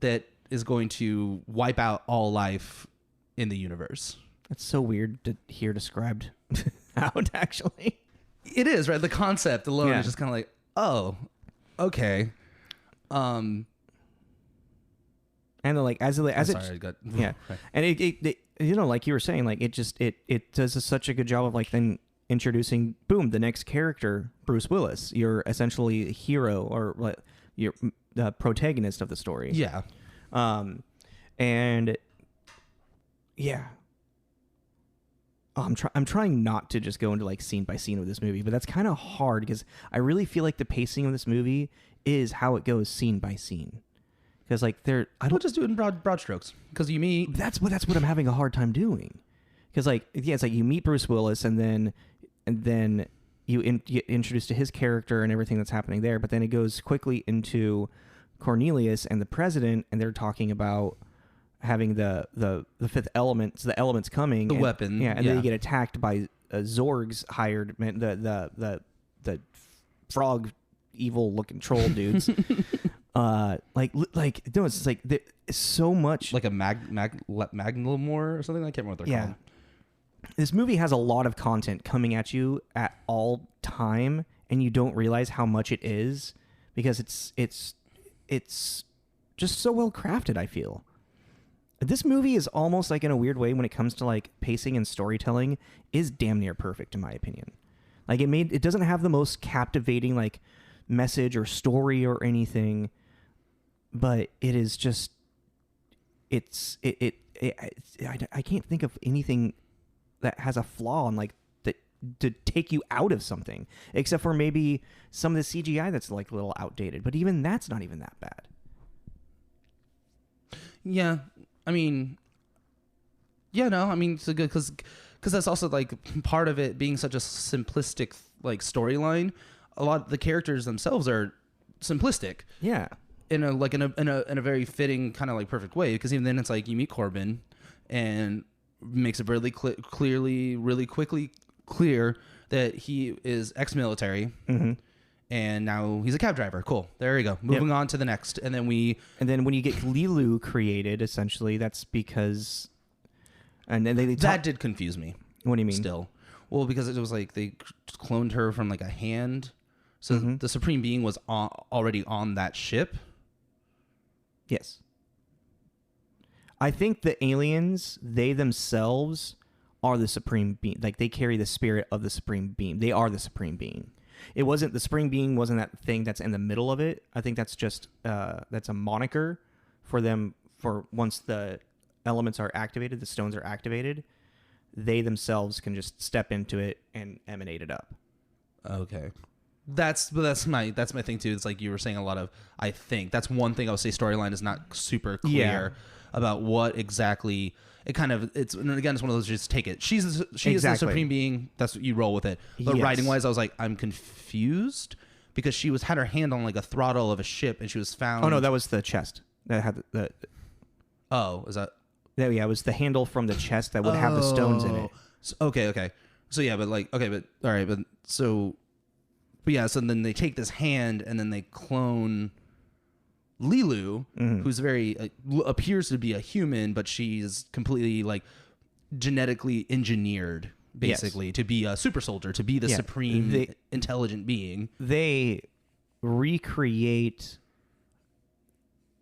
that is going to wipe out all life in the universe. That's so weird to hear described out. Actually, it is, right. The concept alone is just kind of like, oh, okay. And then like and it like you were saying, like it does such a good job of like then introducing the next character, Bruce Willis, your essentially hero or like your protagonist of the story. Yeah. And yeah. Oh, I'm trying not to just go into like scene by scene of this movie, but that's kind of hard because I really feel like the pacing of this movie is how it goes scene by scene. Because like we'll just do it in broad strokes. Because you meet that's what I'm having a hard time doing. Because like it's like you meet Bruce Willis and then you get introduced to his character and everything that's happening there, but then it goes quickly into Cornelius and the president, and they're talking about having the fifth element, the elements coming, the weapon, then you get attacked by Zorg's hired men, the frog evil looking troll dudes. It's like there's so much like a Magnamore or something. I can't remember what they're called. This movie has a lot of content coming at you at all time, and you don't realize how much it is because it's just so well crafted. I feel this movie is almost like, in a weird way, when it comes to like pacing and storytelling, is damn near perfect in my opinion. Like it doesn't have the most captivating like message or story or anything, but it is just I can't think of anything that has a flaw in like that to take you out of something, except for maybe some of the CGI that's like a little outdated, but even that's not even that bad. Yeah, I mean, it's a good because that's also like part of it being such a simplistic like storyline. A lot of the characters themselves are simplistic. Yeah. In a very fitting kind of like perfect way, because even then it's like you meet Corbin and makes it really quickly clear that he is ex-military. Mm-hmm. And now he's a cab driver. Cool. There you go. Moving on to the next. And then when you get Lilu created, essentially, that's because... And then that did confuse me. What do you mean? Still. Well, because it was like they cloned her from like a hand. So the Supreme Being was already on that ship. Yes. I think the aliens, they themselves are the Supreme Being. Like, they carry the spirit of the Supreme Being. They are the Supreme Being. It wasn't... The Supreme Being wasn't that thing that's in the middle of it. I think that's just... that's a moniker for them for once the elements are activated, the stones are activated, they themselves can just step into it and emanate it up. Okay. That's my thing too. It's like you were saying a lot of, I think that's one thing I would say storyline is not super clear about what exactly it's one of those, just take it. She is the Supreme Being. That's what you roll with it. But writing wise, I was like, I'm confused because she had her hand on like a throttle of a ship and she was found. Oh no, that was the chest that had the oh, is that? Yeah, it was the handle from the chest that would have the stones in it. So, okay. So yeah, but like, okay, but all right, so then they take this hand and then they clone Lilu, who's very appears to be a human, but she's completely like genetically engineered, basically, to be a super soldier, to be the supreme intelligent being. They recreate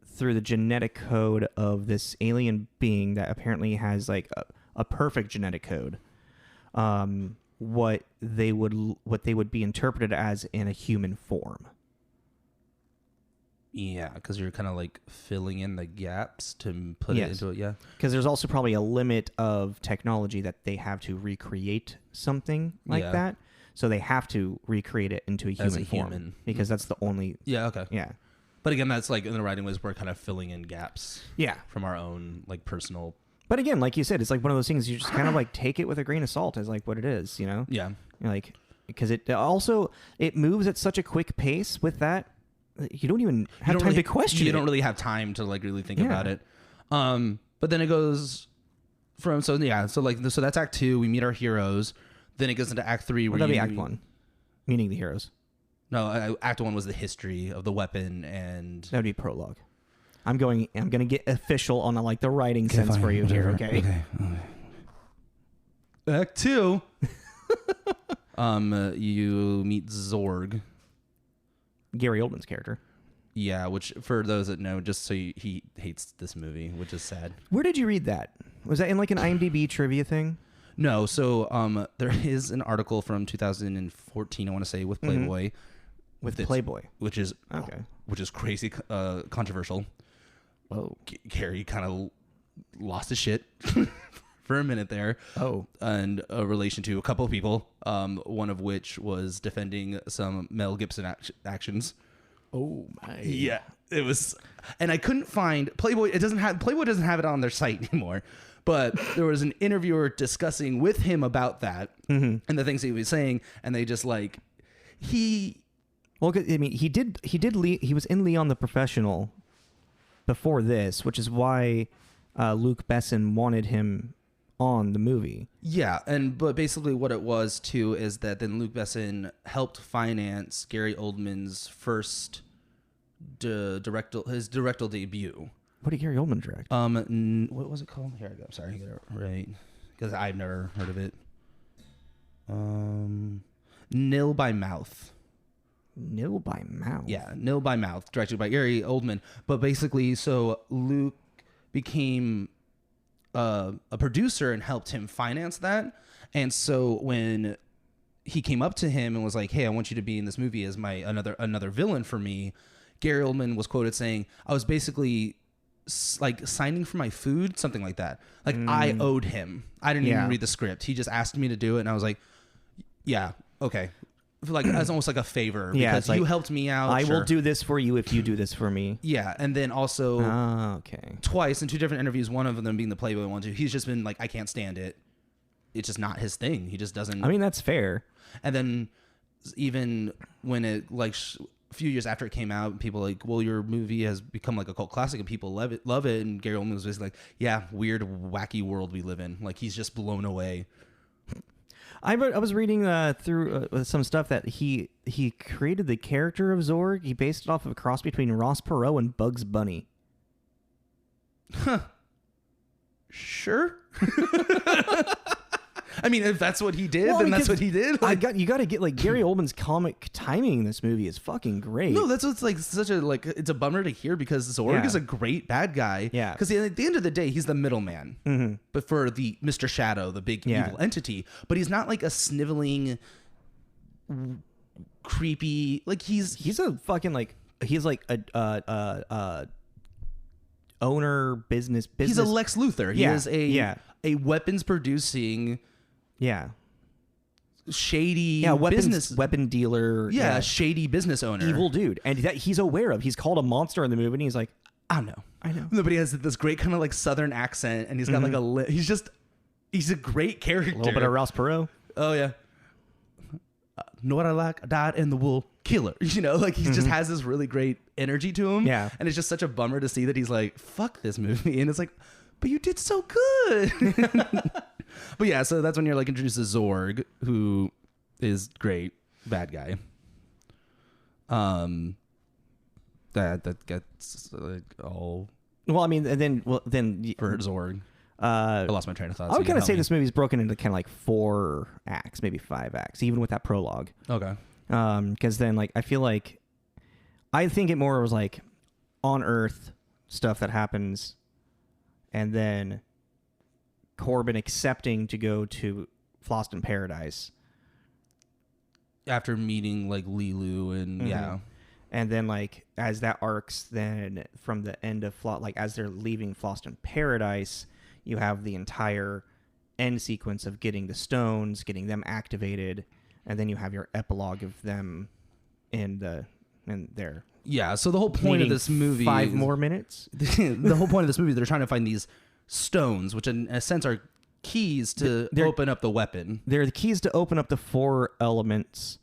through the genetic code of this alien being that apparently has like a perfect genetic code, what they would be interpreted as in a human form. Yeah, because you're kind of like filling in the gaps to put it into it. Yeah, because there's also probably a limit of technology that they have to recreate something like that. So they have to recreate it into a human form because that's the only. Yeah. Okay. Yeah. But again, that's like in the writing was we're kind of filling in gaps. Yeah. From our own like personal. But again, like you said, it's like one of those things you just kind of like take it with a grain of salt as like what it is, you know? Yeah. Like, because it moves at such a quick pace with that. You don't even have time to question it. You don't really have time to like really think about it. But then it goes from, so that's Act 2. We meet our heroes. Then it goes into Act 3. That'd be Act 1. Meeting the heroes. No, Act 1 was the history of the weapon, and that would be prologue. I'm going to get official on like the writing sense for you here, okay? Act 2. You meet Zorg. Gary Oldman's character. Yeah, which for those that know, just so he hates this movie, which is sad. Where did you read that? Was that in like an IMDb trivia thing? No, so there is an article from 2014, I want to say, with Playboy. Playboy, which is crazy controversial. Whoa, Gary kind of lost his shit for a minute there. Oh, and a relation to a couple of people, one of which was defending some Mel Gibson actions. Oh my! Yeah, it was, and I couldn't find Playboy. Playboy doesn't have it on their site anymore. But there was an interviewer discussing with him about that and the things he was saying, and they just like Well, I mean, he was in Leon the Professional before this, which is why Luc Besson wanted him on the movie. Yeah, but basically what it was too is that then Luc Besson helped finance Gary Oldman's first directorial debut. What did Gary Oldman direct? What was it called? Here I go. Sorry, I get it right because I've never heard of it. Nil by Mouth. Nil by Mouth. Yeah, Nil by Mouth, directed by Gary Oldman. But basically, so Luke became a producer and helped him finance that. And so when he came up to him and was like, "Hey, I want you to be in this movie as my another villain for me," Gary Oldman was quoted saying, "I was basically like signing for my food," something like that. Like I owed him. I didn't even read the script. He just asked me to do it, and I was like, "Yeah, okay." Like as almost like a favor because you helped me out. I will do this for you if you do this for me. Yeah, and then also twice in two different interviews, one of them being the Playboy one too. He's just been like, "I can't stand it. It's just not his thing. He just doesn't." I mean, that's fair. And then even when it like a few years after it came out, and people like, well, your movie has become like a cult classic and people love it. And Gary Oldman was basically like, yeah, weird, wacky world we live in. Like, he's just blown away. I was reading through some stuff that he created the character of Zorg. He based it off of a cross between Ross Perot and Bugs Bunny. Huh. Sure. I mean, if that's what he did, then that's what he did. Like, you got to get like Gary Oldman's comic timing in this movie is fucking great. No, that's what's like such a like. It's a bummer to hear because Zorg is a great bad guy. Yeah. Because at the end of the day, he's the middleman. Mm-hmm. But for the Mr. Shadow, the big evil entity, but he's not like a sniveling, creepy. Like he's a fucking like he's like a owner business. He's a Lex Luthor. He is a weapons producing. Yeah. Shady weapon dealer. Yeah, shady business owner. Evil dude. And that he's aware of. He's called a monster in the movie and he's like, I know. No, but he has this great kind of like southern accent and he's got like he's a great character. A little bit of Ross Perot. Oh yeah. Know what I like? I died in the wool. Killer. You know, like he just has this really great energy to him. Yeah. And it's just such a bummer to see that he's like, fuck this movie. And it's like, but you did so good. But yeah, so that's when you're like introduced to Zorg, who is great bad guy. That gets like all. Well, I mean, and then for Zorg, I lost my train of thought. I would kind of say this movie is broken into kind of like 4 acts, maybe 5 acts, even with that prologue. Okay. Because then like I think it more was like on Earth stuff that happens, and then Corbin accepting to go to Floston Paradise after meeting like Lilu and and then like as that arcs, then from the end of like as they're leaving Floston Paradise, you have the entire end sequence of getting the stones, getting them activated, and then you have your epilogue of them in their so the whole point of this movie 5 more minutes. The whole point of this movie, they're trying to find these stones, which in a sense are keys to open up the weapon. They're the keys to open up the 4 elements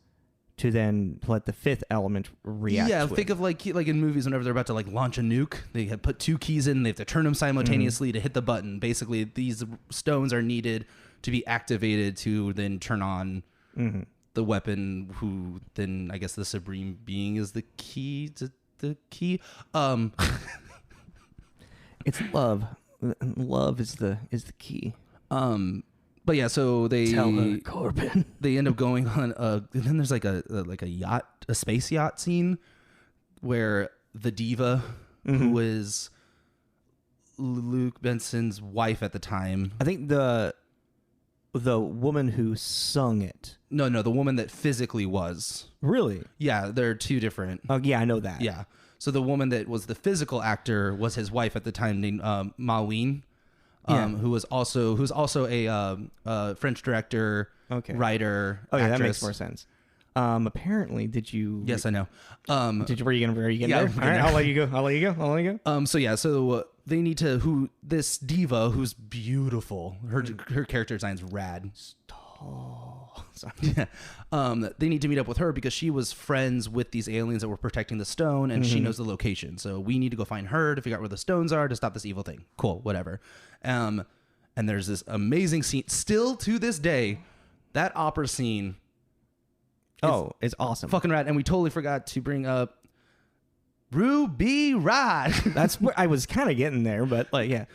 to then let the 5th element react. Yeah, think of like in movies whenever they're about to like launch a nuke, they have put 2 keys in, they have to turn them simultaneously to hit the button. Basically, these stones are needed to be activated to then turn on the weapon, who then I guess the Supreme Being is the key to the key. It's love. Love is the key. But yeah, so they tell her, Corbin. They end up going on and then there's like a yacht, a space yacht scene where the diva, who is Luc Besson's wife at the time. I think the woman who sung it. No, the woman that physically was. Really? Yeah, they're 2 different. Oh yeah, I know that. Yeah. So the woman that was the physical actor was his wife at the time, named Ma Wien, who's also a French director, writer. Oh yeah, actress. That makes more sense. Apparently, did you? Yes, I know. Were you getting there? All right, I'll let you go. So they need to this diva who's beautiful. Her character design's rad. Yeah. They need to meet up with her because she was friends with these aliens that were protecting the stone, and she knows the location. So we need to go find her to figure out where the stones are to stop this evil thing. Cool, whatever. And there's this amazing scene. Still to this day, that opera scene. It's awesome. Fucking rad. And we totally forgot to bring up Ruby Rod. That's where I was kind of getting there, but like, yeah.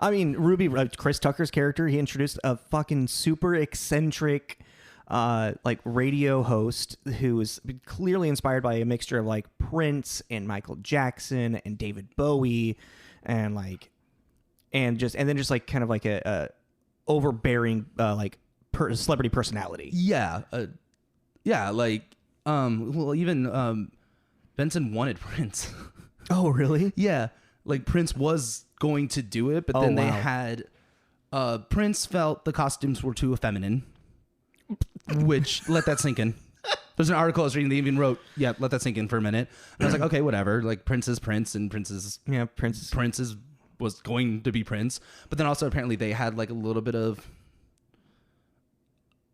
I mean, Ruby, Chris Tucker's character, he introduced a fucking super eccentric, like radio host who was clearly inspired by a mixture of like Prince and Michael Jackson and David Bowie, and then just like kind of like a overbearing like celebrity personality. Yeah, well, even Benson wanted Prince. Oh, really? Yeah, like Prince was going to do it, but then they had Prince felt the costumes were too feminine, which let that sink in. There's an article I was reading, they even wrote, let that sink in for a minute. And I was like, okay, whatever. Like Prince is Prince, and Prince was going to be Prince. But then also apparently they had like a little bit of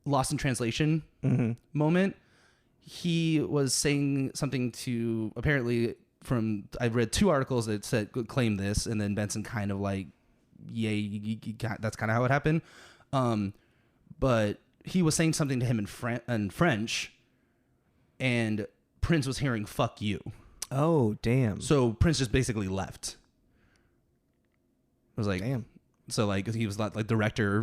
lost in translation moment. he was saying something to apparently I read 2 articles that said claimed this, and then Benson kind of like, yay, that's kind of how it happened. But he was saying something to him in French, and Prince was hearing "fuck you." Oh, damn! So Prince just basically left. I was like, damn. So like he was like director,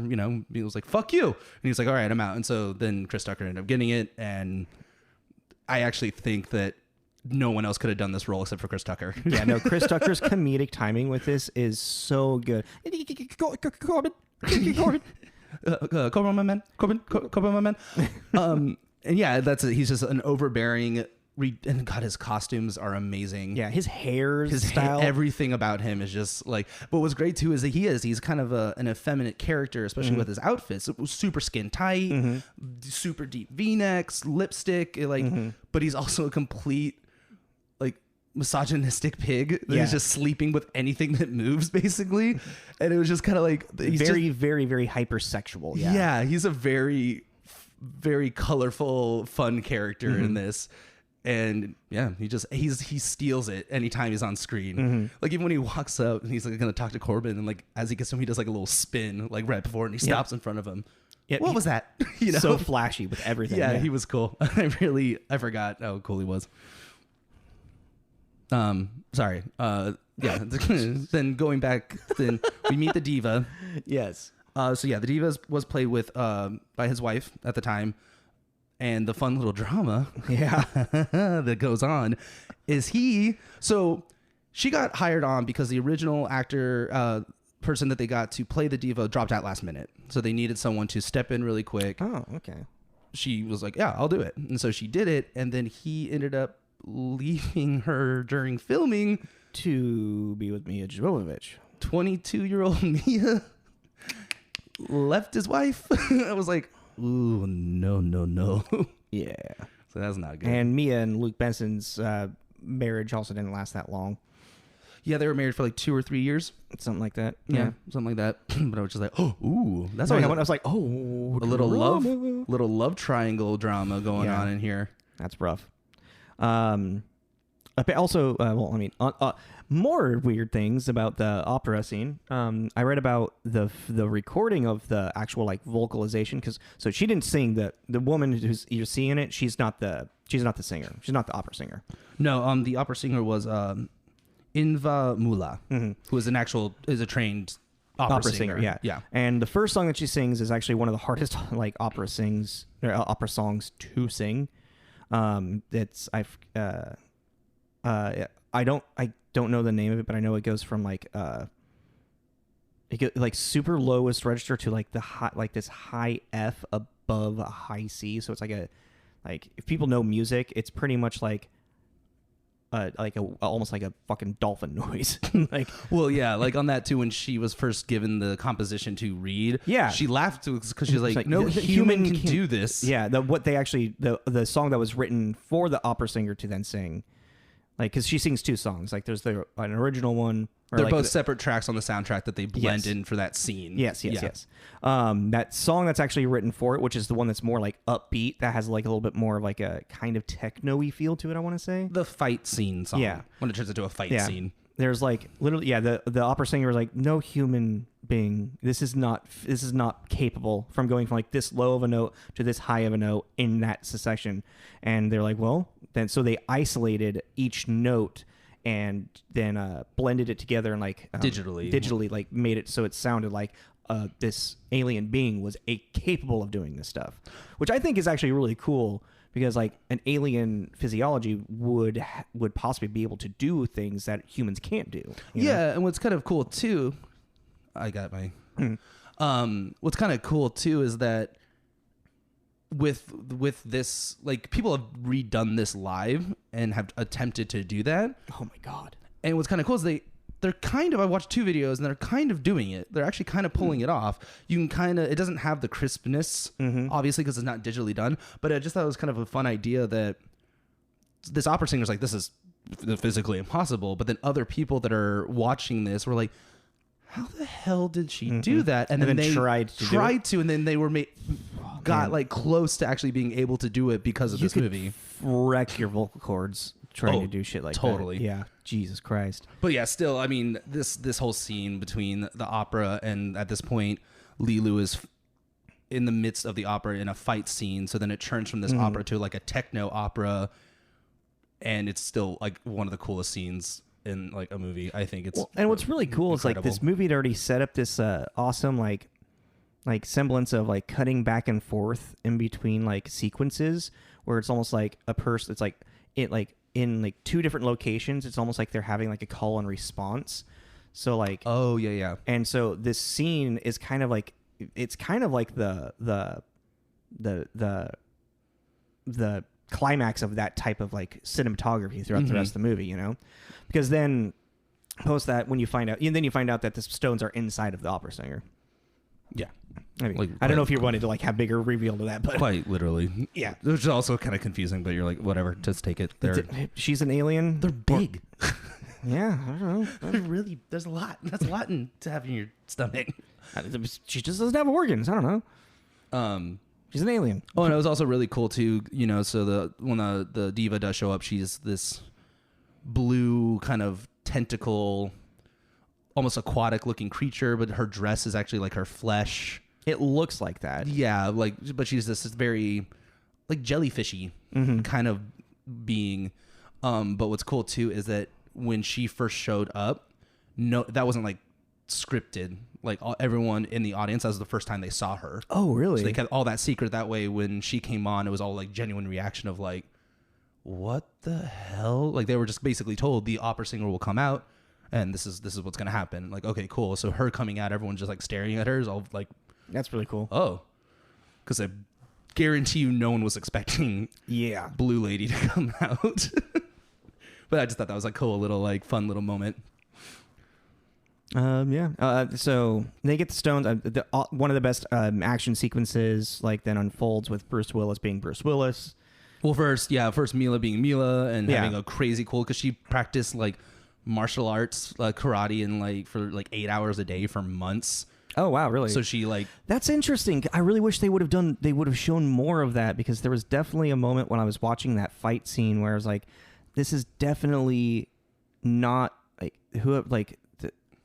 he was like, "Fuck you," and he was like, "All right, I'm out." And so then Chris Tucker ended up getting it, and I actually think that no one else could have done this role except for Chris Tucker. Yeah, no, Chris Tucker's comedic timing with this is so good. Corbin. Corbin, my man. Corbin, my man. And yeah, that's it. He's just an overbearing. And God, his costumes are amazing. Yeah, his hair, his style, everything about him is just like. But what's great too is that he's kind of an effeminate character, especially with his outfits. It was super skin tight, super deep V-necks, lipstick, But he's also a complete like misogynistic pig. He's just sleeping with anything that moves, basically. And it was just kind of like very, very hypersexual. Yeah, yeah, he's a very, very colorful, fun character in this. And yeah, he steals it anytime he's on screen. Like even when he walks up and he's like gonna talk to Corbin, and like as he gets to him, he does like a little spin like right before, and he stops in front of him. Yeah, what was that? So flashy with everything. Yeah, he was cool. I forgot how cool he was. Sorry. Yeah. Then going back, then we meet the diva. Yes. So yeah, the diva was played with by his wife at the time. And the fun little drama that goes on is so she got hired on because the original actor person that they got to play the diva dropped out last minute. So they needed someone to step in really quick. Oh, okay. She was like, yeah, I'll do it. And so she did it. And then he ended up leaving her during filming to be with Milla Jovovich. 22-year-old Milla left his wife. I was like, ooh, no. Yeah. So that's not good. And Mia and Luc Besson's marriage also didn't last that long. Yeah, they were married for like 2 or 3 years. Something like that. Yeah, something like that. But I was just like, oh, ooh. That's why I was like, oh, a little love triangle drama going on in here. That's rough. Also, more weird things about the opera scene. I read about the recording of the actual like vocalization, so she didn't sing. The woman who's you're seeing it, she's not the singer. She's not the opera singer. No, the opera singer was Inva Mula, who is a trained opera singer. Yeah. And the first song that she sings is actually one of the hardest like opera songs to sing. I don't know the name of it, but I know it goes from like super lowest register to like the high, like this high F above a high C. So it's like if people know music, it's pretty much like almost like a fucking dolphin noise. Like, well, yeah, like on that too, when she was first given the composition to read, she laughed because she's like, no human can do this. Yeah, the song that was written for the opera singer to then sing. Like, because she sings 2 songs. Like, there's an original one. They're both separate tracks on the soundtrack that they blend in for that scene. Yes. That song that's actually written for it, which is the one that's more like upbeat, that has like a little bit more of like a kind of techno-y feel to it, I want to say. The fight scene song. Yeah. When it turns into a fight scene. There's like literally, the opera singer was like, no human being, this is not capable from going from like this low of a note to this high of a note in that succession. And they're like, well, then so they isolated each note and then blended it together and like digitally like made it so it sounded like this alien being was capable of doing this stuff, which I think is actually really cool. Because like an alien physiology would possibly be able to do things that humans can't do. You know? And what's kind of cool too, I got my. What's kind of cool too is that with this, like people have redone this live and have attempted to do that. Oh my god! And what's kind of cool is they're kind of, I watched 2 videos and they're kind of doing it. They're actually kind of pulling it off. You can kind of, it doesn't have the crispness, obviously, because it's not digitally done. But I just thought it was kind of a fun idea that this opera singer's like, this is physically impossible. But then other people that are watching this were like, how the hell did she do that? And then they tried to, and then they were made. got like close to actually being able to do it because of this movie. Wreck your vocal cords trying to do shit like totally. that. Yeah, Jesus Christ. But yeah, still, I mean, this whole scene between the opera and at this point, Lilu is in the midst of the opera in a fight scene. So then it turns from this opera to like a techno opera, and it's still like one of the coolest scenes in like a movie. I think it's and what's really cool is like this movie had already set up this awesome like semblance of like cutting back and forth in between like sequences where it's almost like a person. It's like it like in like two different locations. It's almost like they're having like a call and response. So like and so this scene is kind of like it's kind of like the climax of that type of like cinematography throughout the rest of the movie, you know, because then post that when you find out, and then you find out that the stones are inside of the opera singer. Yeah. I mean, like, I don't know if you wanted to like have bigger reveal to that, but quite literally. Yeah. Which is also kind of confusing, but you're like, whatever, just take it. She's an alien. They're big. Yeah. I don't know. Really, there's a lot. That's a lot to have in your stomach. She just doesn't have organs. I don't know. She's an alien. Oh, and it was also really cool too, you know, so when the diva does show up, she's this blue kind of tentacle, almost aquatic looking creature, but her dress is actually like her flesh. It looks like that. Yeah, like, but she's this very like jellyfishy kind of being. But what's cool too is that when she first showed up, no, that wasn't like scripted. Like everyone in the audience, that was the first time they saw her. Oh, really? So they kept all that secret. That way, when she came on, it was all like genuine reaction of like, what the hell? Like they were just basically told the opera singer will come out, and this is what's gonna happen. Like, okay, cool. So her coming out, everyone's just like staring at her is all like, that's really cool. Oh, because I guarantee you, no one was expecting Blue Lady to come out. But I just thought that was like cool, little like fun little moment. So they get the stones. One of the best action sequences like then unfolds with Bruce Willis being Bruce Willis. Well, first Milla being Milla and having a crazy cool because she practiced like martial arts, karate, and like for like 8 hours a day for months. Oh wow, really? So she like that's interesting. I really wish they would have shown more of that because there was definitely a moment when I was watching that fight scene where I was like, this is definitely not like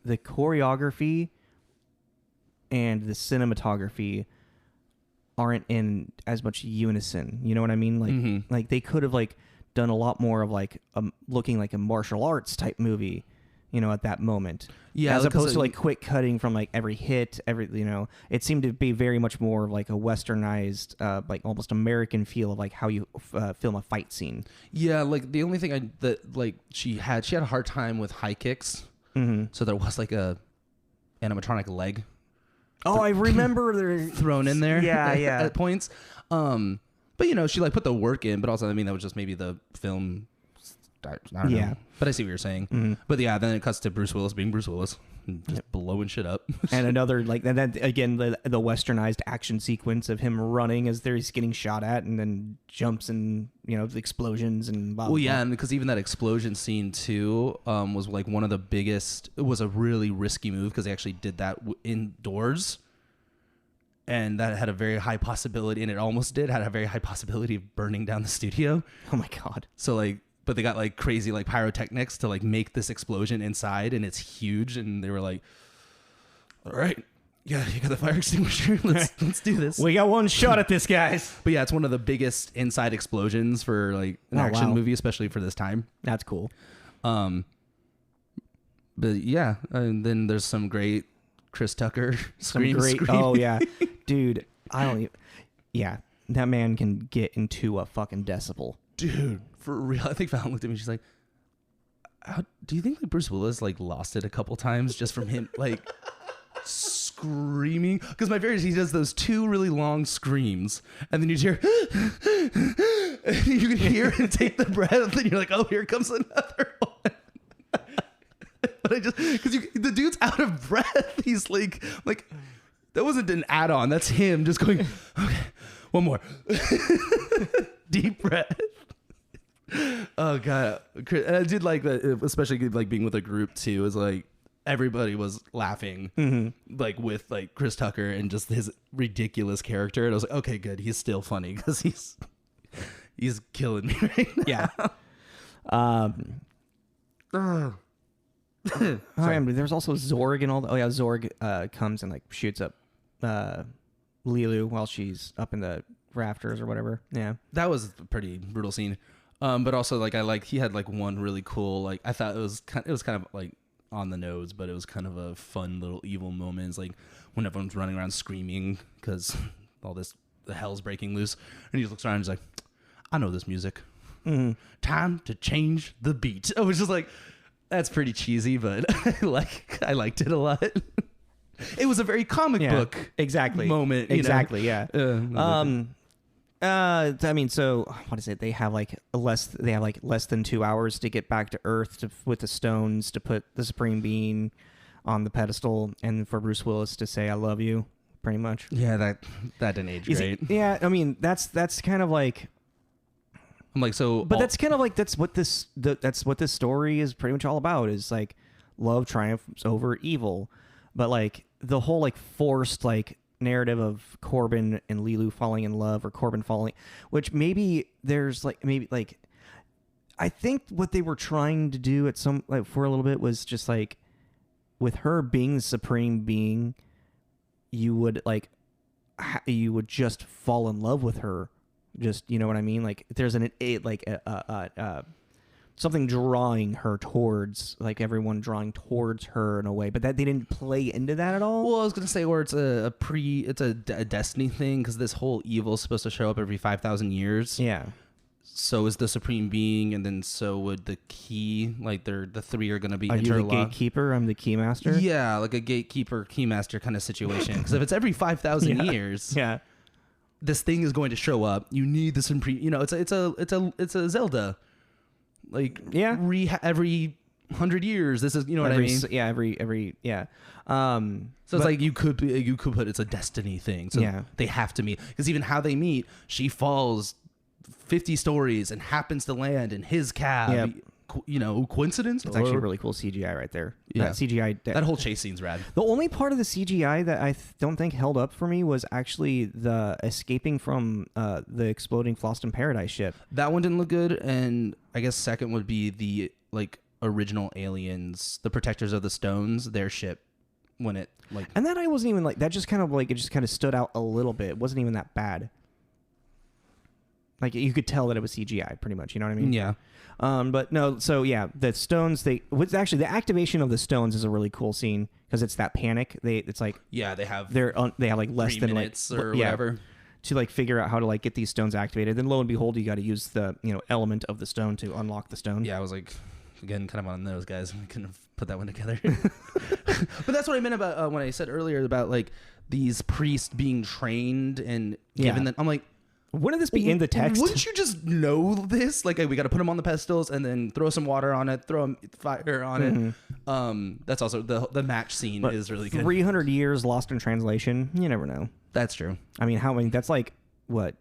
the choreography and the cinematography aren't in as much unison. You know what I mean? Like, like they could have like done a lot more of like looking like a martial arts type movie, you know, at that moment. Yeah. As opposed to like quick cutting from like every hit, you know, it seemed to be very much more of like a westernized, like almost American feel of like how you film a fight scene. Yeah. Like the only thing she had a hard time with high kicks. So there was like a animatronic leg. Oh, I remember they're thrown in there. Yeah. At points. But you know, she like put the work in, but also, I mean, that was just maybe the film. I don't know. But I see what you're saying. But yeah, then it cuts to Bruce Willis being Bruce Willis, just blowing shit up. And another like and then again the westernized action sequence of him running as he's getting shot at, and then jumps and you know the explosions and blah, well, yeah, blah. and because even that explosion scene too was like one of the biggest. It was a really risky move because they actually did that indoors. And that had a very high possibility, and it almost had a very high possibility of burning down the studio. Oh my God. So like, but they got like crazy like pyrotechnics to like make this explosion inside, and it's huge. And they were like, all right, yeah, you got the fire extinguisher. Let's do this. We got one shot at this, guys. But yeah, it's one of the biggest inside explosions for like an action movie, especially for this time. That's cool. But yeah, and then there's some great Chris Tucker screaming. Oh yeah, dude. Yeah, that man can get into a fucking decibel, dude. For real, I think Fallon looked at me. She's like, "Do you think like Bruce Willis like lost it a couple times just from him like screaming?" Because my favorite is he does those two really long screams, and then you hear, and you can hear him take the breath, and you're like, "Oh, here comes another one." But I just because the dude's out of breath. He's like that wasn't an add-on. That's him just going, okay, one more deep breath. Oh God, and I did like that, especially like being with a group too. Is like everybody was laughing, like with like Chris Tucker and just his ridiculous character. And I was like, okay, good. He's still funny because he's killing me right now. Yeah. There's also Zorg and all. Zorg comes and like shoots up Lilu while she's up in the rafters or whatever. Yeah, that was a pretty brutal scene. But also like he had like one really cool, like I thought it was kind of like on the nose, but it was kind of a fun little evil moment. It's like when everyone's running around screaming because all the hell's breaking loose, and he looks around and he's like, I know this music. Time to change the beat. I was just like, that's pretty cheesy, but I liked it a lot. It was a very comic book moment. Exactly. Yeah. I mean, so what is it? They have like less than 2 hours to get back to Earth with the stones to put the Supreme Being on the pedestal, and for Bruce Willis to say "I love you," pretty much. Yeah, that didn't age great. Yeah, I mean that's kind of like. I'm like but that's kind of like that's what this story is pretty much all about. Is like love triumphs over evil, but like the whole like forced like narrative of Corbin and Lilu falling in love, or Corbin falling, which maybe I think what they were trying to do at some like for a little bit was just like with her being the Supreme Being, you would just fall in love with her. Just, you know what I mean? Like there's something drawing her towards, like everyone drawing towards her in a way, but that they didn't play into that at all. Well, I was gonna say, or it's a destiny thing, because this whole evil is supposed to show up every 5,000 years. Yeah. So is the Supreme Being, and then so would the key. Like the three are gonna be interlocked. Are you the gatekeeper? I'm the keymaster. Yeah, like a gatekeeper keymaster kind of situation. Because if it's every 5,000 years, yeah. This thing is going to show up. You need the Supreme. You know, it's a Zelda. Like every 100 years, this is, you know what I mean? Yeah, every yeah. So it's like you could put it's a destiny thing. So they have to meet, because even how they meet, she falls 50 stories and happens to land in his cab. Yeah. You know, coincidence? It's actually really cool CGI right there. Yeah. That CGI. That whole chase scene's rad. The only part of the CGI that I don't think held up for me was actually the escaping from the exploding Floston Paradise ship. That one didn't look good, and I guess second would be the like original aliens, the Protectors of the Stones, their ship when it like. And that I wasn't even like that. Just kind of like it just kind of stood out a little bit. It wasn't even that bad. Like you could tell that it was CGI, pretty much. You know what I mean? Yeah. But no. So yeah, the stones. The activation of the stones is a really cool scene, because it's that panic. It's like they have like less 3 than minutes or whatever to like figure out how to like get these stones activated. Then lo and behold, you got to use the element of the stone to unlock the stone. Yeah, I was like, again, kind of on those guys. We couldn't have put that one together. But that's what I meant about when I said earlier about like these priests being trained and given that. I'm like, wouldn't this be in the text? Wouldn't you just know this? Like, hey, we got to put them on the pedestals and then throw some water on it, throw fire on it. That's also the match scene is really good. 300 years lost in translation. You never know. That's true. I mean, how many? That's like what?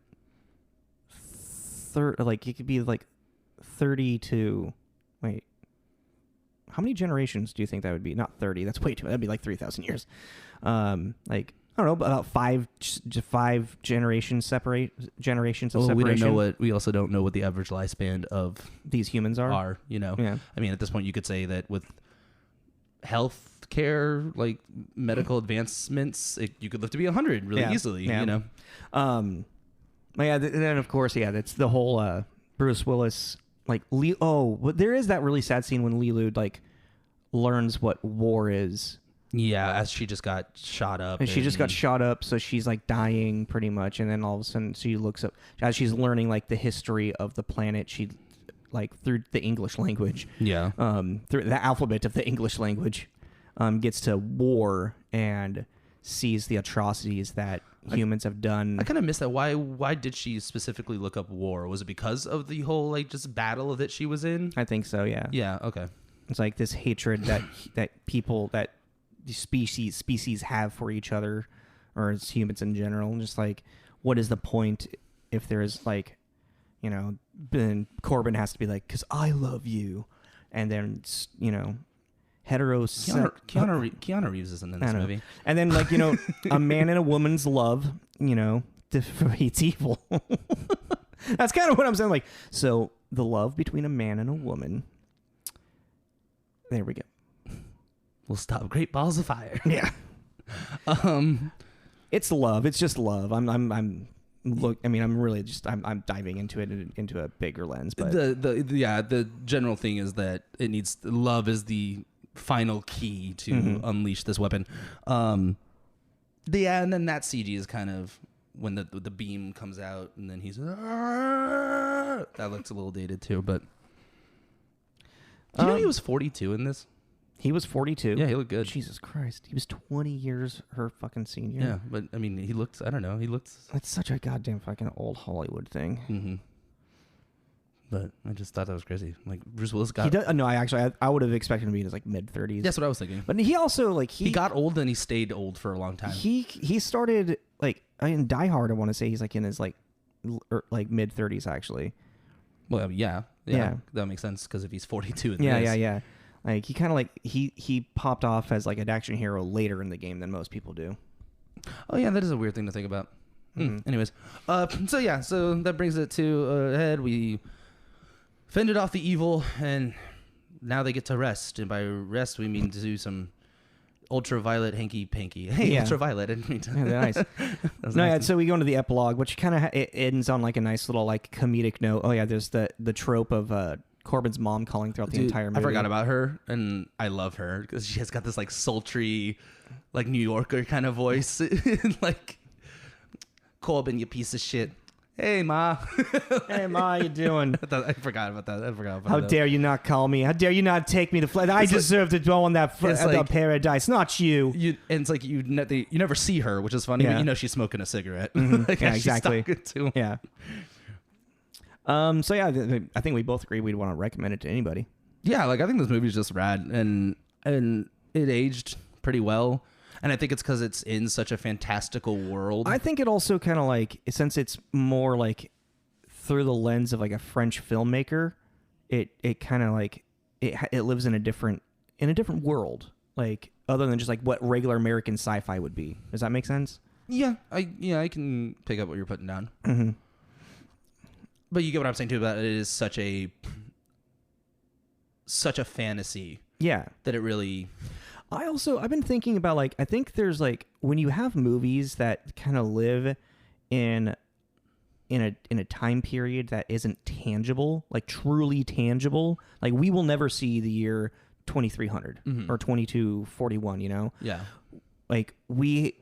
Like it could be like 30 to wait. How many generations do you think that would be? Not 30. That's way too. That'd be like 3,000 years. Like. I don't know, about five generations of separation. We also don't know what the average lifespan of these humans are. You know, yeah. I mean, at this point, you could say that with health care, like medical advancements, you could live to be 100 really easily. Yeah. You know, and then of course, that's the whole Bruce Willis like there is that really sad scene when Lilu like learns what war is. Yeah, as she just got shot up. And she just got shot up, so she's like dying pretty much. And then all of a sudden she looks up, as she's learning like the history of the planet, she like through the English language. Yeah. Through the alphabet of the English language, gets to war and sees the atrocities that humans have done. I kind of missed that. Why did she specifically look up war? Was it because of the whole like just battle that she was in? I think so, yeah. Yeah, okay. It's like this hatred that people that species have for each other, or as humans in general. And just like, what is the point if there's like, then Corbin has to be like, because I love you, and then Keanu Reeves isn't in this movie. And then, like, a man and a woman's love, defeats evil. That's kind of what I'm saying. Like, so the love between a man and a woman. There we go. We'll stop Great Balls of Fire. Yeah. It's love. It's just love. I'm really just I'm diving into it into a bigger lens. But the general thing is that love is the final key to unleash this weapon. And then that CG is kind of when the beam comes out and then he's that looks a little dated too. But do you know he was 42 in this? He was 42. Yeah, he looked good. Jesus Christ. He was 20 years her fucking senior. Yeah, but I mean, he looked, I don't know, It's such a goddamn fucking old Hollywood thing. Mm-hmm. But I just thought that was crazy. Like, Bruce Willis got... I would have expected him to be in his, like, mid-30s. That's what I was thinking. But he also, like... He got old and he stayed old for a long time. He started, like, in Die Hard, I want to say he's, like, in his, like mid-30s, actually. Well, yeah. That makes sense, because if he's 42 in this... Yeah. Like, he kind of, like, he popped off as, like, an action hero later in the game than most people do. Oh, yeah, that is a weird thing to think about. Anyways. So that brings it to a head. We fended off the evil, and now they get to rest. And by rest, we mean to do some ultraviolet hanky-panky. Hey, yeah. Ultraviolet. I didn't mean to. Yeah, nice. So we go into the epilogue, which kind of it ends on, like, a nice little, like, comedic note. Oh, yeah, there's the trope of... Corbin's mom calling throughout the entire movie. I forgot about her, and I love her because she has got this, like, sultry, like, New Yorker kind of voice. Like, Corbin, you piece of shit. Hey, Ma. Hey, Ma, how you doing? I forgot about that. How dare you not call me? How dare you not take me to flight? I deserve to go on that paradise, not you. And it's like you never see her, which is funny, but she's smoking a cigarette. Mm-hmm. Like, yeah, exactly. She's talking to him. Yeah. I think we both agree we'd want to recommend it to anybody. Yeah, like, I think this movie's just rad, and it aged pretty well, and I think it's because it's in such a fantastical world. I think it also kind of, like, since it's more, like, through the lens of, like, a French filmmaker, it kind of, like, it lives in a different world, like, other than just, like, what regular American sci-fi would be. Does that make sense? Yeah, I can pick up what you're putting down. Mm-hmm. But you get what I'm saying too about it is such a fantasy. Yeah. That it really... I've been thinking about, like, I think there's, like, when you have movies that kind of live in a time period that isn't tangible, like truly tangible, like, we will never see the year 2300 or 2241, Yeah. Like, we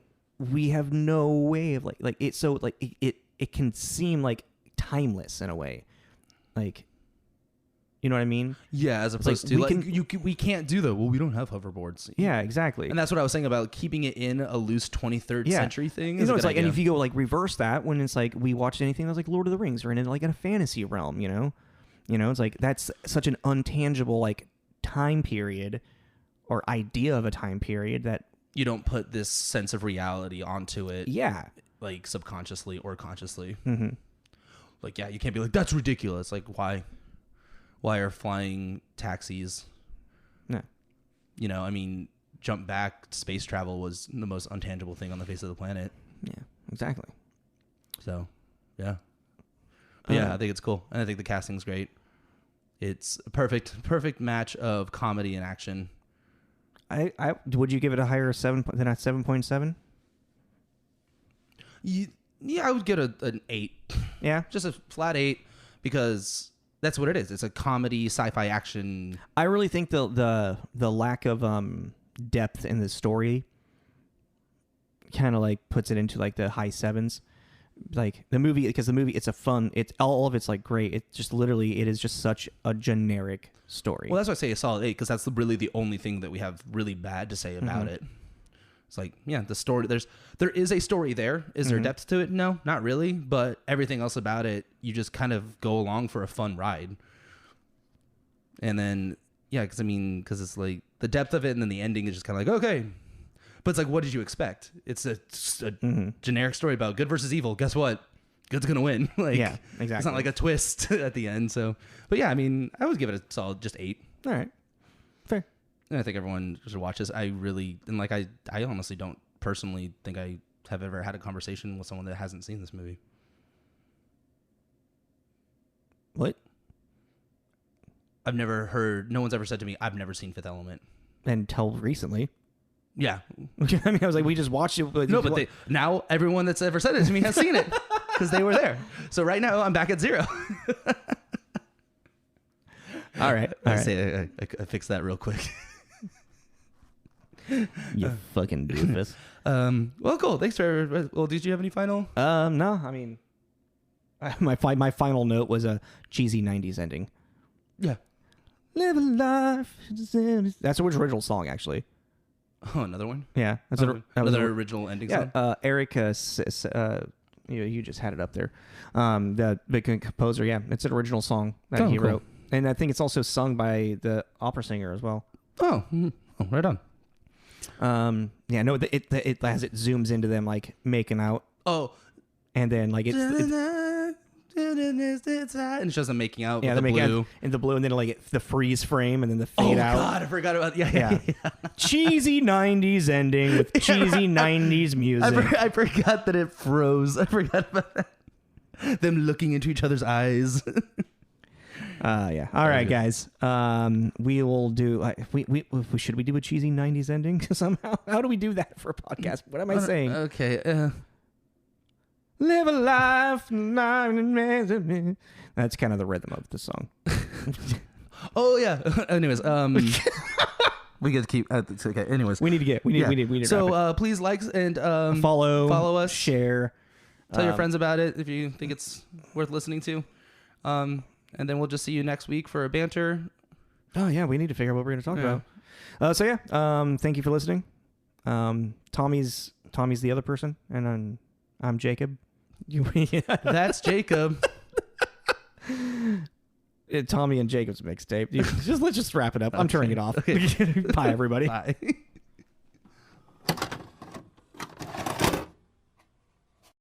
have no way of, like it, so, like, it can seem like timeless in a way, like, you know what I mean? Yeah, as opposed to we can't do that. Well, we don't have hoverboards. Yeah, exactly. And that's what I was saying about keeping it in a loose 23rd century thing. It's like, and if you go, like, reverse that, when it's like we watched anything that's like Lord of the Rings or in, like, in a fantasy realm, it's like that's such an untangible, like, time period or idea of a time period that you don't put this sense of reality onto it. Yeah, like, subconsciously or consciously. Mm-hmm. Like, yeah, you can't be like, that's ridiculous. Like, why are flying taxis? No. I mean, jump back, space travel was the most untangible thing on the face of the planet. Yeah, exactly. So, yeah. But I think it's cool. And I think the casting's great. It's a perfect match of comedy and action. I would you give it a higher 7 than a 7.7? Yeah, I would get an 8. Yeah, just a flat 8 because that's what it is. It's a comedy, sci-fi action. I really think the lack of depth in the story kind of, like, puts it into, like, the high 7s. Like, the movie, because the movie, it's all of it's, like, great. It is just such a generic story. Well, that's why I say a solid 8, because that's really the only thing that we have really bad to say about it. It's like, yeah, the story, there is a story there. Is there depth to it? No, not really. But everything else about it, you just kind of go along for a fun ride. And then, yeah, because it's like the depth of it, and then the ending is just kind of like, okay. But it's like, what did you expect? It's a generic story about good versus evil. Guess what? Good's going to win. Like, yeah, exactly. It's not like a twist at the end. So, but yeah, I mean, I would give it a solid just 8. All right. Fair. And I think everyone should watch this. I honestly don't personally think I have ever had a conversation with someone that hasn't seen this movie. What? I've never heard. No one's ever said to me, "I've never seen Fifth Element." Until recently. Yeah. I mean, I was like, we just watched it. But now everyone that's ever said it to me has seen it because they were there. So right now I'm back at 0. All right. I fixed that real quick. You fucking doofus. Well, cool. Thanks for. Well, did you have any final? No. I mean, my final note was a cheesy '90s ending. Yeah. Live a life. That's the original song, actually. Oh, another one? Yeah. That's another original ending song? Yeah. Eric, you just had it up there. The big composer, yeah. It's an original song that he wrote. And I think it's also sung by the opera singer as well. Oh, right on. Yeah, no, it as it zooms into them, like, making out. Oh. And then, like, it's and it shows them making out with the blue. In the blue, and then like the freeze frame, and then the fade out. Oh God, I forgot about yeah. Cheesy '90s ending with cheesy '90s music. I forgot that it froze. I forgot about that. Them looking into each other's eyes. Yeah. All right, guys. We will do. Should we do a cheesy '90s ending somehow? How do we do that for a podcast? What am I saying? Okay. Live a life. That's kind of the rhythm of the song. Oh yeah. Anyways, we get to keep. It's okay. Anyways, we need. So please like and follow us, share, tell your friends about it if you think it's worth listening to. And then we'll just see you next week for a banter. Oh yeah, we need to figure out what we're going to talk about. Thank you for listening. Tommy's the other person, and I'm Jacob. That's Jacob. Tommy and Jacob's mixtape. Let's just wrap it up. I'm turning it off. Okay. Bye, everybody. Bye.